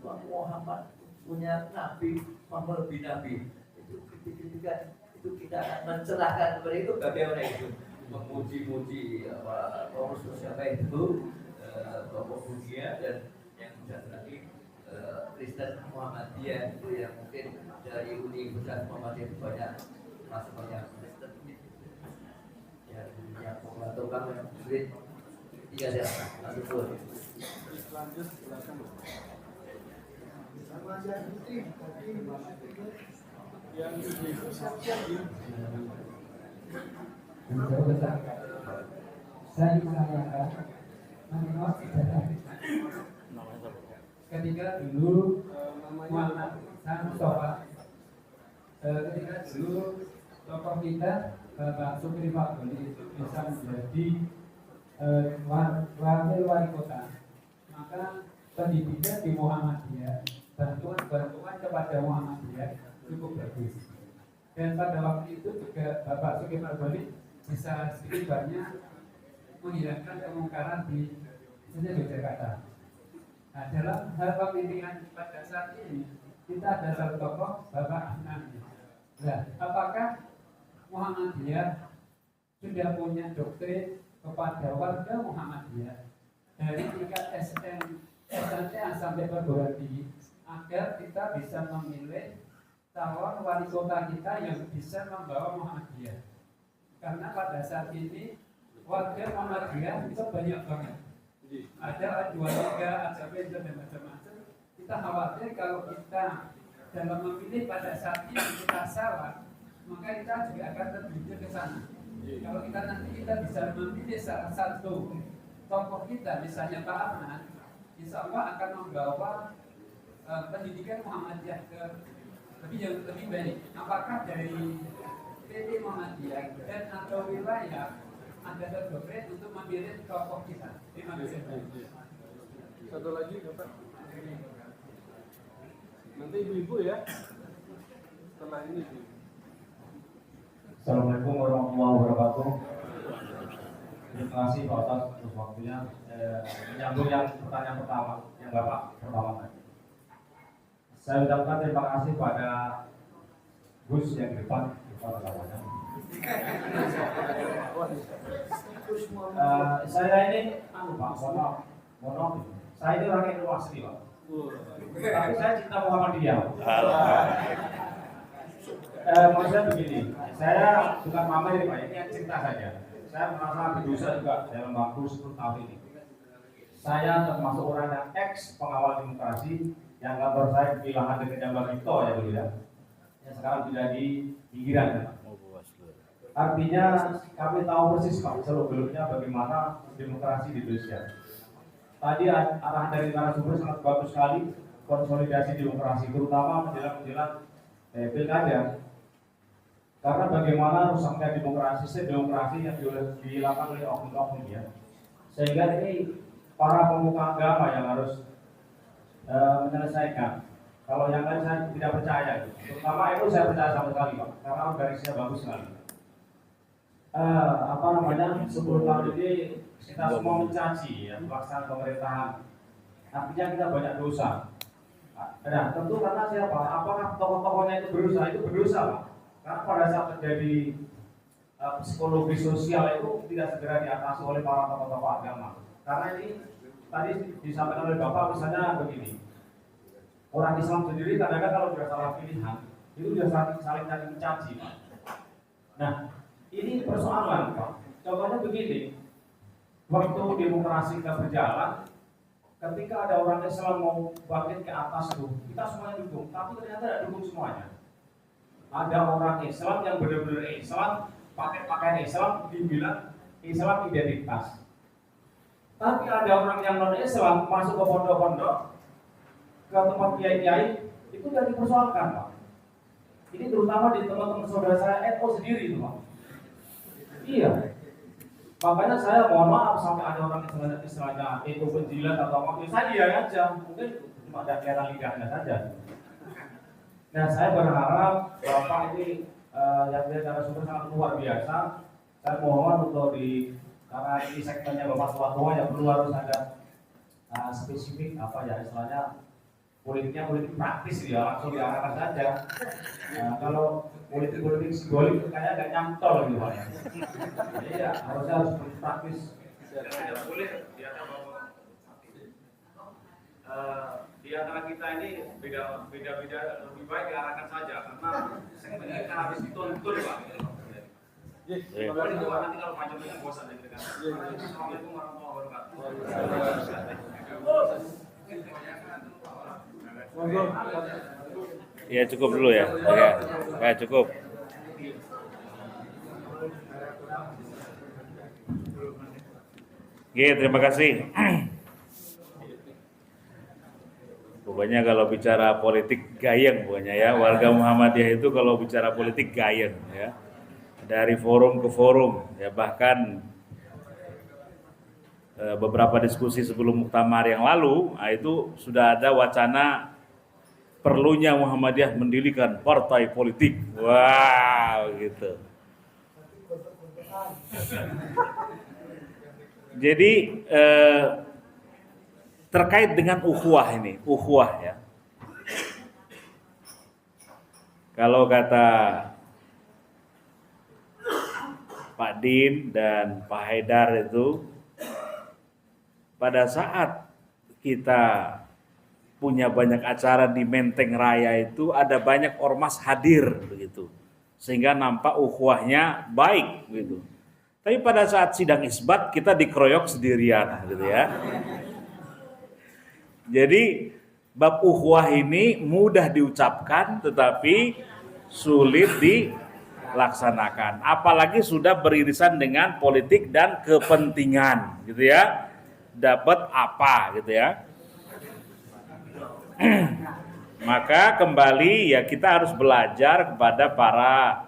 Muhammad punya nabi, Muhammad lebih nabi itu kritik-kritikan itu kita akan mencerahkan kepada itu bagaimana itu memuji-muji Rasul siapa itu tokoh dunia dan yang satu lagi Kristen Muhammadiyah itu yang mungkin dari Universitas Muhammadiyah itu banyak masuk banyak Kristen yang tukang yang sulit tiga saya masuk pun Lanjut silakan. Sama aja Putri tadi yang saya menanyakan menurut saudara Ketika dulu Muhammad Mustafa, ketika dulu tokoh kita Pak Supri Fakoli itu bisa menjadi wakil wali kota, maka pendidikan di Muhammadiyah, bantuan kepada Muhammadiyah cukup bagus. Dan pada waktu itu juga Bapak Supri Fakoli bisa sedikit banyak menghilangkan kemungkaran di Yogyakarta. Nah, dalam hal pembimbingan pada saat ini kita ada satu tokoh Bapak Ahmad. Nah, apakah Muhammadiyah sudah punya doktrin kepada warga Muhammadiyah dari tingkat SMA sampai perguruan tinggi agar kita bisa memilih calon wali kota kita yang bisa membawa Muhammadiyah? Karena pada saat ini warga Muhammadiyah itu banyak banget. Ada 23, ada beda dan macam-macam. Kita khawatir kalau kita dalam memilih pada saat ini kita salah, maka kita juga akan terjun ke sana. Kalau nanti kita bisa memilih salah satu tokoh kita, misalnya Pak Ahmad, insya Allah akan membawa pendidikan Muhammadiyah ke lebih baik. Apakah dari PP Muhammadiyah dan atau wilayah ada doktrin untuk memilih tokoh kita? Terima kasih. Satu lagi Bapak. Nanti ibu-ibu ya. Setelah ini. Assalamualaikum warahmatullahi wabarakatuh. Terima kasih Pak Ustaz atas waktunya. Menyambung yang pertanyaan pertama yang Bapak pertama tadi. Saya ucapkan terima kasih pada Gus yang di depan namanya. Saya ini Pak, mohon maaf. Saya ini orang yang asli Pak. Tapi saya cinta Muhammadiyah. Maksudnya begini, saya bukan mama ini Pak, ini yang cinta saja. Saya merasa berdosa juga dalam waktu 10 tahun ini. Saya termasuk orang yang pengawal demokrasi yang kantor saya di Lahan Dekat Jambar itu ya dulu ya. Yang sekarang tidak di pinggiran. Artinya kami tahu persis Pak seluk-beluknya bagaimana demokrasi di Indonesia. Tadi arahan dari narasumber sangat bagus sekali, konsolidasi demokrasi terutama menjelang pilkada. Karena bagaimana rusaknya demokrasi yang dilakukan oleh oknum-oknum ya. Sehingga ini para pemuka agama yang harus menyelesaikan. Kalau yang lain saya tidak percaya, terutama itu saya percaya sama sekali Pak, karena organisasinya bagus sekali. 10 tahun ini kita semua mencaci ya pelaksanaan pemerintahan. Artinya kita banyak dosa. Nah, tentu karena siapa? Apakah tokoh-tokohnya itu berdosa Pak? Karena pada saat terjadi psikologi sosial itu tidak segera diatasi oleh para tokoh-tokoh agama. Karena ini tadi disampaikan oleh Bapak misalnya begini. Orang Islam sendiri kadang-kadang kalau sudah salah pilihan itu sudah saling mencaci Pak. Nah, ini persoalan Pak. Contohnya begini. Waktu demokrasi kita berjalan, ketika ada orang Islam mau bangkit ke atas tuh, kita semuanya dukung, tapi ternyata tidak dukung semuanya. Ada orang Islam yang benar-benar Islam, pakai pakaian Islam, dibilang Islam identitas. Tapi ada orang yang non Islam masuk ke pondok-pondok, ke tempat kiai-kiai, itu tidak dipersoalkan Pak. Ini terutama di teman-teman saudara saya NU sendiri itu Pak. Iya. Makanya saya mohon maaf sampai ada orang yang istilahnya itu penjilat atau apa, saya iya aja, mungkin cuma ada daerah lidahnya saja. Nah saya berharap Bapak ini yang narasumber sangat luar biasa. Saya mohon untuk karena ini segmennya Bapak tua-tua yang perlu harus ada spesifik istilahnya politik praktis ya, langsung diarahkan saja. Kalau politik simbolik kayaknya agak nyantol gitu Pak ya. Iya, harus praktis. Boleh di antara kita ini beda-beda lebih baik diarahkan saja karena segmen ini kan habis dituntun Pak. Boleh itu nanti kalau macamnya bosan gitu kan. Assalamualaikum warahmatullahi wabarakatuh. Ya cukup dulu ya. Ya cukup. Oke, terima kasih. Pokoknya kalau bicara politik gayeng pokoknya ya. Warga Muhammadiyah itu kalau bicara politik gayeng ya. Dari forum ke forum ya, bahkan beberapa diskusi sebelum muktamar yang lalu, itu sudah ada wacana perlunya Muhammadiyah mendirikan partai politik. Wow, gitu. Jadi terkait dengan ukhuwah ini, ukhuwah ya. Kalau kata Pak Din dan Pak Haidar itu, pada saat kita punya banyak acara di Menteng Raya itu ada banyak ormas hadir begitu, sehingga nampak ukhuwahnya baik gitu. Tapi pada saat sidang isbat kita dikeroyok sendirian gitu ya. Jadi bab ukhuwah ini mudah diucapkan tetapi sulit dilaksanakan. Apalagi sudah beririsan dengan politik dan kepentingan gitu ya. Dapat apa gitu ya. Maka kembali ya kita harus belajar kepada para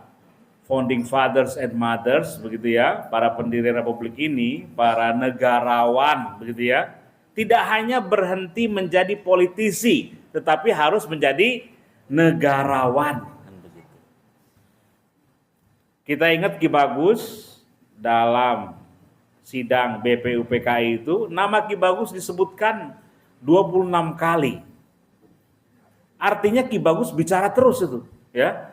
founding fathers and mothers begitu ya, para pendiri republik ini, para negarawan begitu ya. Tidak hanya berhenti menjadi politisi, tetapi harus menjadi negarawan kan begitu. Kita ingat Ki Bagus dalam sidang BPUPKI itu, nama Ki Bagus disebutkan 26 kali. Artinya Ki Bagus bicara terus itu, ya.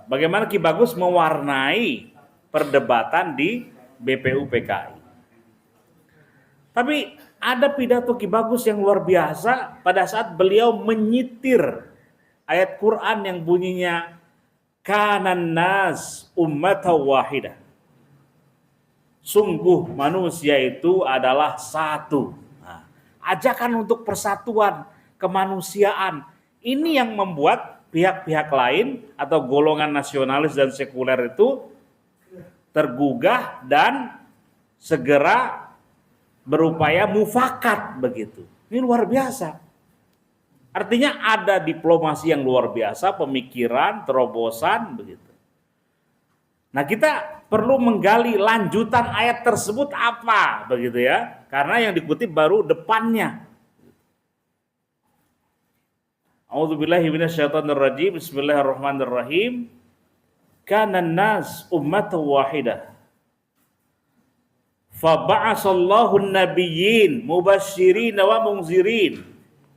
Bagaimana Ki Bagus mewarnai perdebatan di BPUPKI. Tapi ada pidato Ki Bagus yang luar biasa pada saat beliau menyitir ayat Quran yang bunyinya kanan nas ummatan wahidah. Sungguh manusia itu adalah satu. Nah, ajakan untuk persatuan kemanusiaan ini yang membuat pihak-pihak lain atau golongan nasionalis dan sekuler itu tergugah dan segera berupaya mufakat begitu. Ini luar biasa. Artinya ada diplomasi yang luar biasa, pemikiran, terobosan begitu. Nah, kita perlu menggali lanjutan ayat tersebut apa begitu ya. Karena yang dikutip baru depannya. A'udzubillahi minasyaitonirrajim. Bismillahirrahmanirrahim. Kanan nas ummatan wahidah. Fa ba'asallahu an-nabiyyin mubasysyirin wa munzirin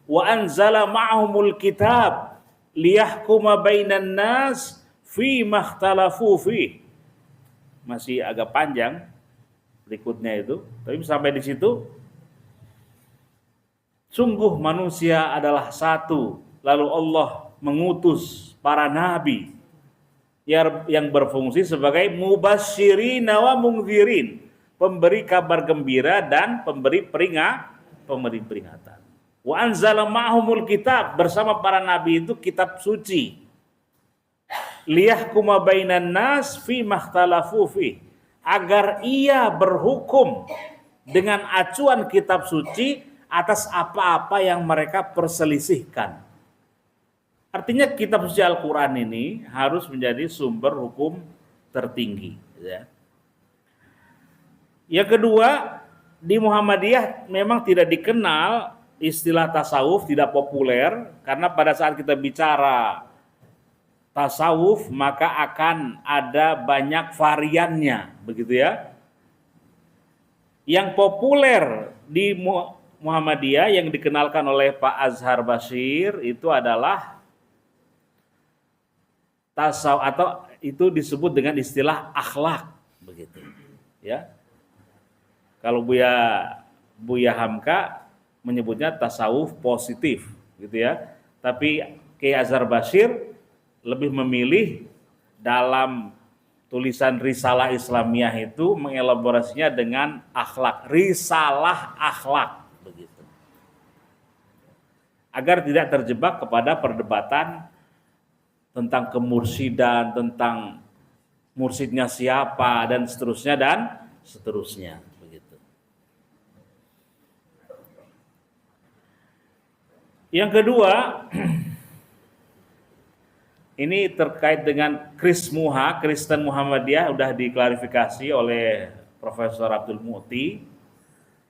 wa anzala ma'ahumul kitab liyahkuma bainan nas fi makhtalafu fi. Masih agak panjang berikutnya itu, tapi sampai di situ. Sungguh manusia adalah satu, lalu Allah mengutus para nabi yang berfungsi sebagai mubasysyirin wa munzirin, pemberi kabar gembira dan pemberi peringatan. Wa anzala ma'ahumul kitab, bersama para nabi itu kitab suci. Liyahkuma bainan nas fi makhtalafu fi, agar ia berhukum dengan acuan kitab suci atas apa-apa yang mereka perselisihkan. Artinya kitab suci Al-Quran ini harus menjadi sumber hukum tertinggi ya. Yang kedua, di Muhammadiyah memang tidak dikenal istilah tasawuf, tidak populer, karena pada saat kita bicara tasawuf maka akan ada banyak variannya begitu ya. Yang populer di Muhammadiyah yang dikenalkan oleh Pak Azhar Bashir itu adalah tasawuf, atau itu disebut dengan istilah akhlak begitu ya. Kalau Buya Hamka menyebutnya tasawuf positif gitu ya. Tapi Kiai Azhar Bashir lebih memilih dalam tulisan Risalah Islamiyah itu mengelaborasinya dengan akhlak, risalah akhlak begitu. Agar tidak terjebak kepada perdebatan tentang kemursidan, tentang mursidnya siapa dan seterusnya begitu. Yang kedua, ini terkait dengan Krismuha, Kristen Muhammadiyah, udah diklarifikasi oleh Profesor Abdul Mu'ti.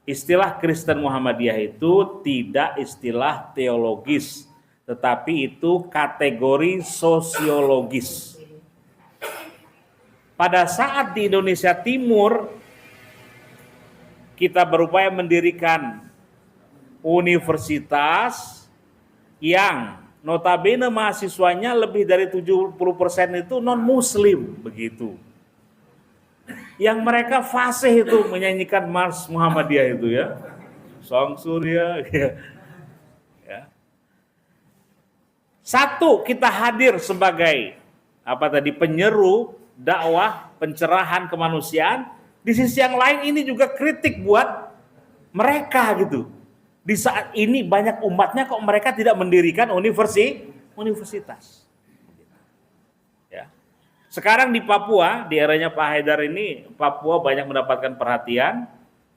Istilah Kristen Muhammadiyah itu tidak istilah teologis, tetapi itu kategori sosiologis. Pada saat di Indonesia Timur kita berupaya mendirikan universitas yang notabene mahasiswanya lebih dari 70% itu non-muslim, begitu. Yang mereka fasih itu menyanyikan Mars Muhammadiyah itu ya. Sang Surya ya. Satu, kita hadir sebagai penyeru dakwah, pencerahan kemanusiaan. Di sisi yang lain ini juga kritik buat mereka gitu. Di saat ini banyak umatnya kok mereka tidak mendirikan universitas. Ya. Sekarang di Papua, di eranya Pak Haidar ini, Papua banyak mendapatkan perhatian.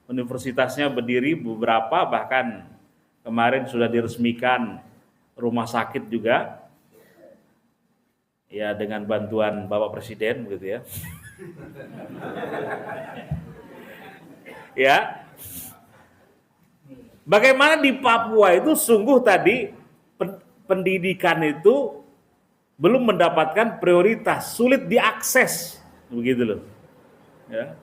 Universitasnya berdiri beberapa, bahkan kemarin sudah diresmikan rumah sakit juga. Ya, dengan bantuan Bapak Presiden begitu ya. Ya. Bagaimana di Papua itu sungguh tadi pendidikan itu belum mendapatkan prioritas, sulit diakses, begitu loh. Ya.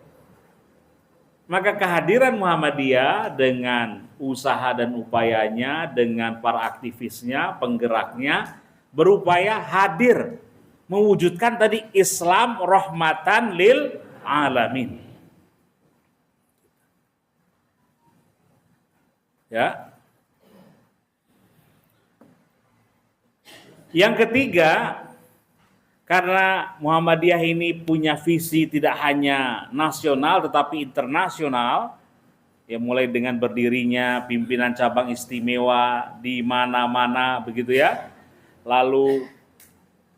Maka kehadiran Muhammadiyah dengan usaha dan upayanya, dengan para aktivisnya, penggeraknya, berupaya hadir mewujudkan tadi Islam rahmatan lil alamin. Ya. Yang ketiga, karena Muhammadiyah ini punya visi tidak hanya nasional tetapi internasional, ya mulai dengan berdirinya pimpinan cabang istimewa di mana-mana begitu ya. Lalu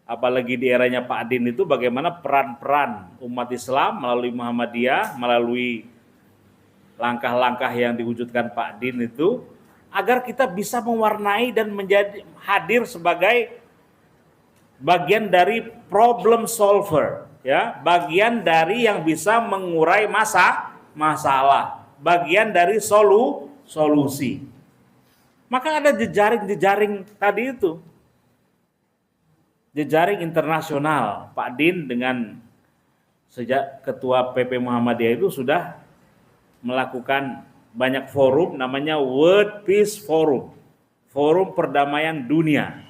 apalagi di eranya Pak Din itu bagaimana peran-peran umat Islam melalui Muhammadiyah, melalui langkah-langkah yang diwujudkan Pak Din itu, agar kita bisa mewarnai dan menjadi hadir sebagai bagian dari problem solver, ya, bagian dari yang bisa mengurai masalah, bagian dari solusi. Maka ada jejaring tadi itu, jejaring internasional. Pak Din dengan sejak ketua PP Muhammadiyah itu sudah melakukan banyak forum, namanya World Peace Forum, forum perdamaian dunia,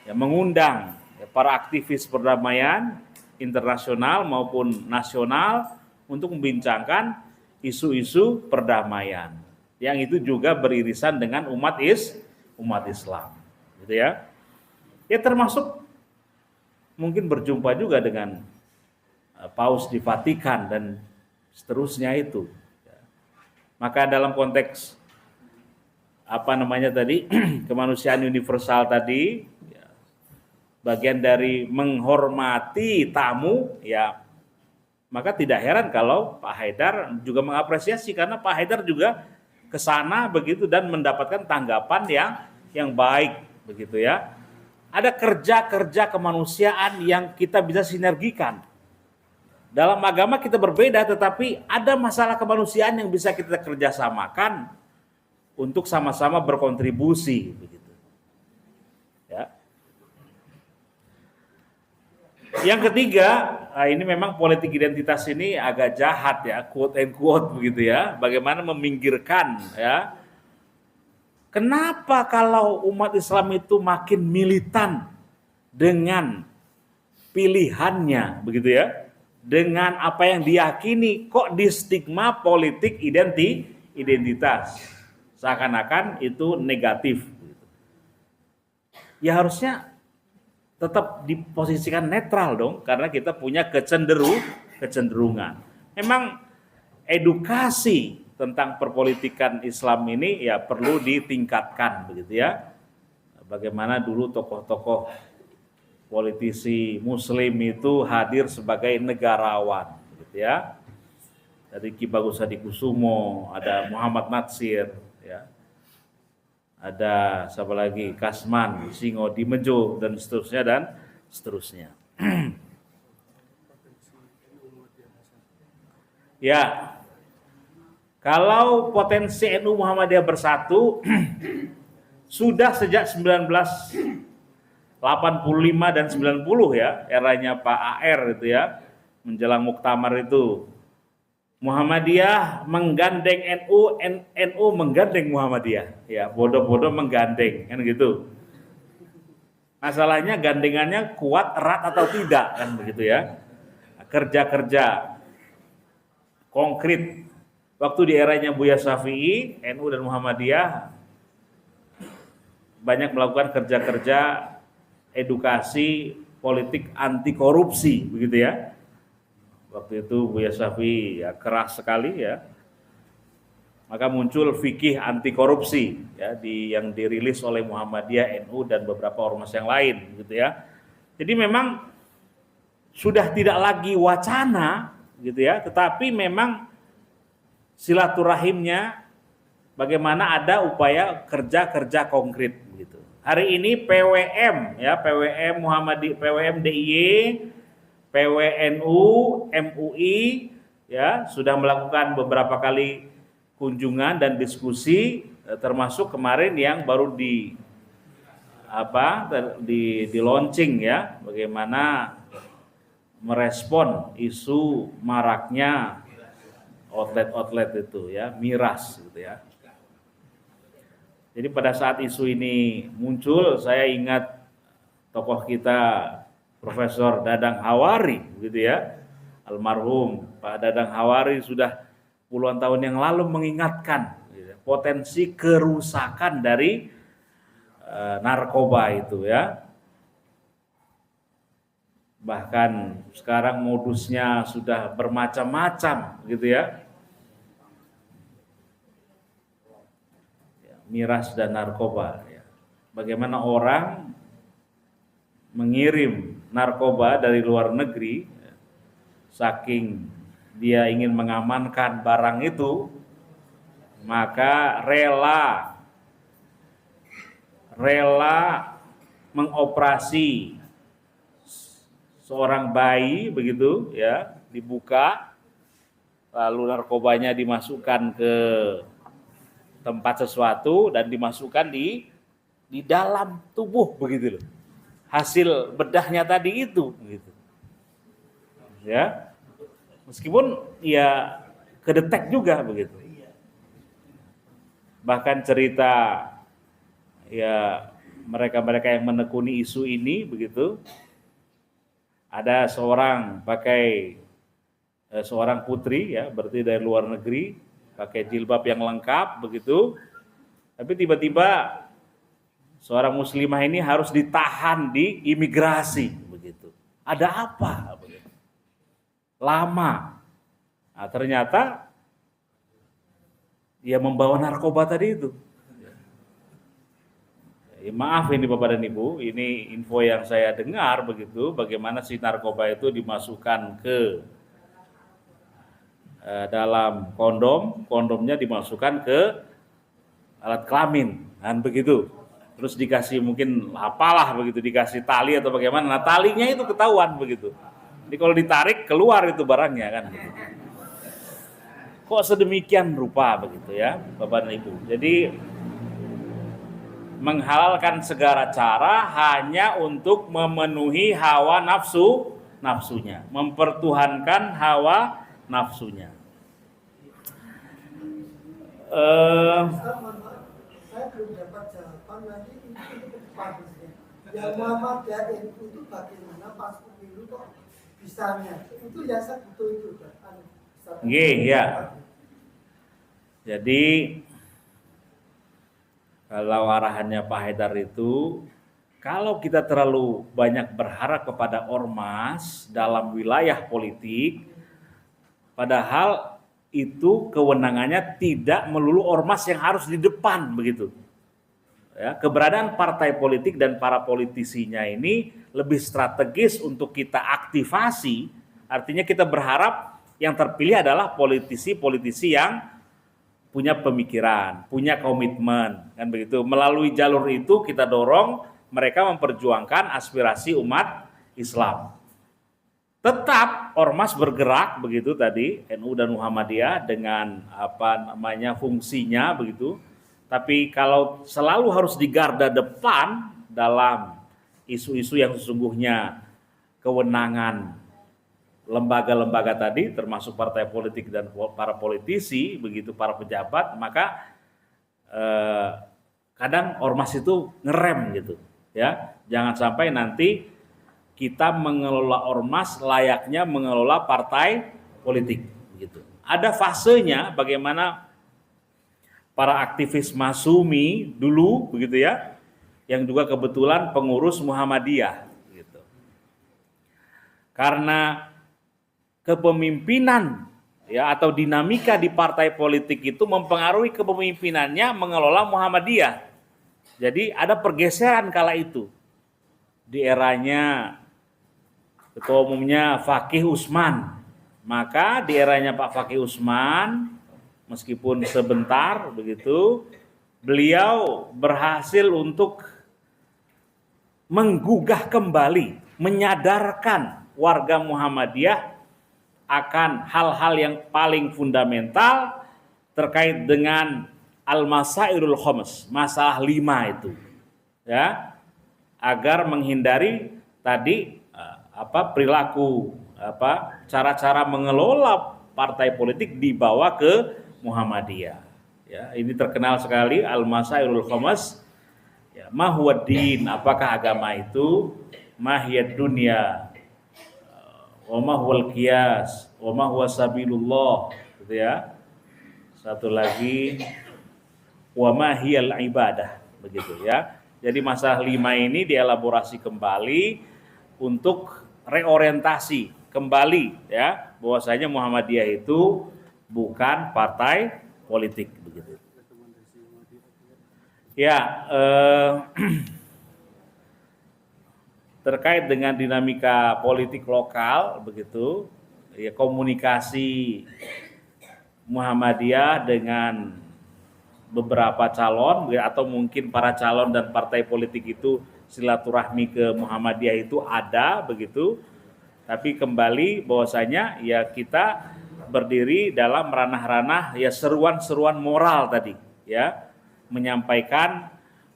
yang mengundang para aktivis perdamaian internasional maupun nasional untuk membincangkan isu-isu perdamaian, yang itu juga beririsan dengan umat Islam, gitu ya. Ya termasuk mungkin berjumpa juga dengan Paus di Vatikan dan seterusnya itu. Maka dalam konteks kemanusiaan universal tadi, ya, bagian dari menghormati tamu, ya, maka tidak heran kalau Pak Haidar juga mengapresiasi, karena Pak Haidar juga ke sana begitu dan mendapatkan tanggapan yang baik begitu ya. Ada kerja-kerja kemanusiaan yang kita bisa sinergikan. Dalam agama kita berbeda, tetapi ada masalah kemanusiaan yang bisa kita kerjasamakan untuk sama-sama berkontribusi, begitu. Ya. Yang ketiga, ini memang politik identitas ini agak jahat ya, quote and quote begitu ya. Bagaimana meminggirkan ya. Kenapa kalau umat Islam itu makin militan dengan pilihannya, begitu ya? Dengan apa yang diyakini, kok di stigma politik identitas, seakan-akan itu negatif. Ya harusnya tetap diposisikan netral dong, karena kita punya kecenderungan. Memang edukasi tentang perpolitikan Islam ini ya perlu ditingkatkan begitu ya. Bagaimana dulu tokoh-tokoh politisi Muslim itu hadir sebagai negarawan, gitu ya. Dari Ki Bagus Hadikusumo, ada Muhammad Natsir, ya. ada siapa lagi, Kasman, Singo Dimejo, dan seterusnya dan seterusnya. Ya, kalau potensi NU Muhammadiyah bersatu sudah sejak 1985 dan 90 ya, eranya Pak AR itu ya, menjelang muktamar itu. Muhammadiyah menggandeng NU, NU menggandeng Muhammadiyah. Ya, bodoh-bodoh menggandeng, kan gitu. Masalahnya gandengannya kuat, erat atau tidak, kan begitu ya. Kerja-kerja konkret. Waktu di eranya Buya Syafi'i, NU dan Muhammadiyah banyak melakukan kerja-kerja edukasi politik anti korupsi, begitu ya. Waktu itu Buya Syafi'i ya keras sekali ya. Maka muncul fikih anti korupsi ya yang dirilis oleh Muhammadiyah, NU dan beberapa ormas yang lain, gitu ya. Jadi memang sudah tidak lagi wacana, gitu ya, tetapi memang silaturahimnya bagaimana ada upaya kerja-kerja konkret, gitu. Hari ini PWM ya, PWM Muhammadiyah, PWM DIY, PWNU, MUI ya sudah melakukan beberapa kali kunjungan dan diskusi, termasuk kemarin yang baru di launching ya, bagaimana merespon isu maraknya outlet itu ya, miras gitu ya. Jadi pada saat isu ini muncul, saya ingat tokoh kita Profesor Dadang Hawari, gitu ya, almarhum Pak Dadang Hawari sudah puluhan tahun yang lalu mengingatkan gitu, potensi kerusakan dari narkoba itu ya. Bahkan sekarang modusnya sudah bermacam-macam, gitu ya. Miras dan narkoba. Ya. Bagaimana orang mengirim narkoba dari luar negeri, saking dia ingin mengamankan barang itu, maka rela mengoperasi seorang bayi begitu ya, dibuka, lalu narkobanya dimasukkan ke tempat sesuatu dan dimasukkan di dalam tubuh begitu loh. Hasil bedahnya tadi itu gitu. Ya. Meskipun ya kedetek juga begitu. Bahkan cerita ya mereka-mereka yang menekuni isu ini begitu, ada seorang seorang putri ya, berarti dari luar negeri, pakai jilbab yang lengkap begitu, tapi tiba-tiba seorang muslimah ini harus ditahan di imigrasi begitu. Ada apa? Begitu. Lama. Nah, ternyata dia membawa narkoba tadi itu. Maaf ini Bapak dan Ibu, ini info yang saya dengar begitu, bagaimana si narkoba itu dimasukkan ke dalam kondomnya dimasukkan ke alat kelamin, kan begitu. Terus dikasih mungkin apalah begitu, dikasih tali atau bagaimana, nah talinya itu ketahuan begitu. Jadi kalau ditarik keluar itu barangnya kan begitu. Kok sedemikian rupa begitu ya Bapak dan Ibu. Jadi menghalalkan segala cara hanya untuk memenuhi hawa nafsunya, mempertuhankan hawa nafsunya. Saya belum dapat jawaban nanti itu bagusnya. Yang Muhammadiyah itu bagaimana pas pemilu kok bisanya? Itu ya saya butuh itu. Ya. Jadi kalau arahannya Pak Haidar itu, kalau kita terlalu banyak berharap kepada ormas dalam wilayah politik, padahal itu kewenangannya tidak melulu ormas yang harus di depan begitu. Ya, keberadaan partai politik dan para politisinya ini lebih strategis untuk kita aktivasi. Artinya kita berharap yang terpilih adalah politisi-politisi yang punya pemikiran, punya komitmen, kan begitu. Melalui jalur itu kita dorong mereka memperjuangkan aspirasi umat Islam. Tetap ormas bergerak begitu tadi, NU dan Muhammadiyah dengan fungsinya begitu. Tapi kalau selalu harus di garda depan dalam isu-isu yang sesungguhnya kewenangan lembaga-lembaga tadi, termasuk partai politik dan para politisi, begitu para pejabat, maka kadang ormas itu ngerem gitu, ya. Jangan sampai nanti kita mengelola ormas layaknya mengelola partai politik, gitu. Ada fasenya bagaimana para aktivis Masumi dulu, begitu ya, yang juga kebetulan pengurus Muhammadiyah, gitu. Karena kepemimpinan ya atau dinamika di partai politik itu mempengaruhi kepemimpinannya mengelola Muhammadiyah. Jadi ada pergeseran kala itu. Di eranya ketua umumnya Fakih Usman. Maka di eranya Pak Fakih Usman, meskipun sebentar begitu, beliau berhasil untuk menggugah kembali, menyadarkan warga Muhammadiyah akan hal-hal yang paling fundamental terkait dengan al-masailul khams, masalah 5 itu, ya, agar menghindari tadi perilaku cara-cara mengelola partai politik dibawa ke Muhammadiyah. Ya, ini terkenal sekali al-masailul khams. Ya, ma huwa din, apakah agama itu? Ma hiya dunya, wa ma huwal qiyas, wa ma huwa sabilullah, gitu ya. Satu lagi, wa ma hiyal ibadah, begitu ya. Jadi masalah 5 ini dielaborasi kembali untuk reorientasi kembali ya, bahwasanya Muhammadiyah itu bukan partai politik, begitu. Ya, terkait dengan dinamika politik lokal begitu, ya, komunikasi Muhammadiyah dengan beberapa calon atau mungkin para calon dan partai politik itu silaturahmi ke Muhammadiyah itu ada begitu. Tapi kembali bahwasanya ya kita berdiri dalam ranah-ranah ya seruan-seruan moral tadi ya, menyampaikan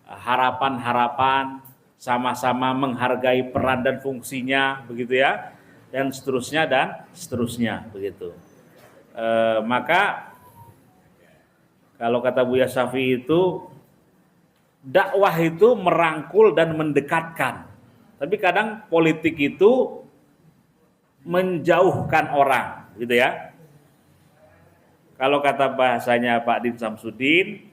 harapan-harapan, sama-sama menghargai peran dan fungsinya begitu ya, dan seterusnya begitu. Maka kalau kata Buya Syafi'i itu dakwah itu merangkul dan mendekatkan, tapi kadang politik itu menjauhkan orang gitu ya. Kalau kata bahasanya Pak Din Samsudin,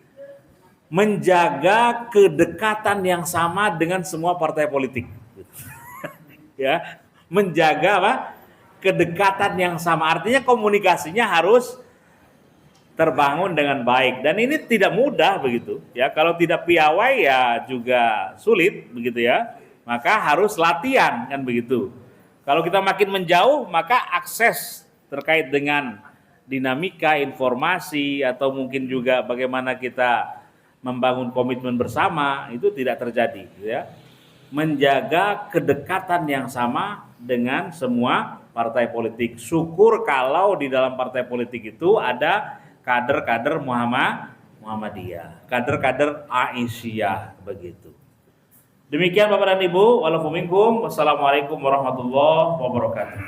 menjaga kedekatan yang sama dengan semua partai politik. Ya, menjaga apa? Kedekatan yang sama, artinya komunikasinya harus terbangun dengan baik, dan ini tidak mudah begitu ya. Kalau tidak piawai ya juga sulit begitu ya. Maka harus latihan kan begitu. Kalau kita makin menjauh, maka akses terkait dengan dinamika informasi atau mungkin juga bagaimana kita membangun komitmen bersama itu tidak terjadi ya. Menjaga kedekatan yang sama dengan semua partai politik. Syukur kalau di dalam partai politik itu ada kader-kader Muhammadiyah, kader-kader Aisyah begitu. Demikian Bapak dan Ibu, walaupun minkum, wassalamualaikum warahmatullahi wabarakatuh.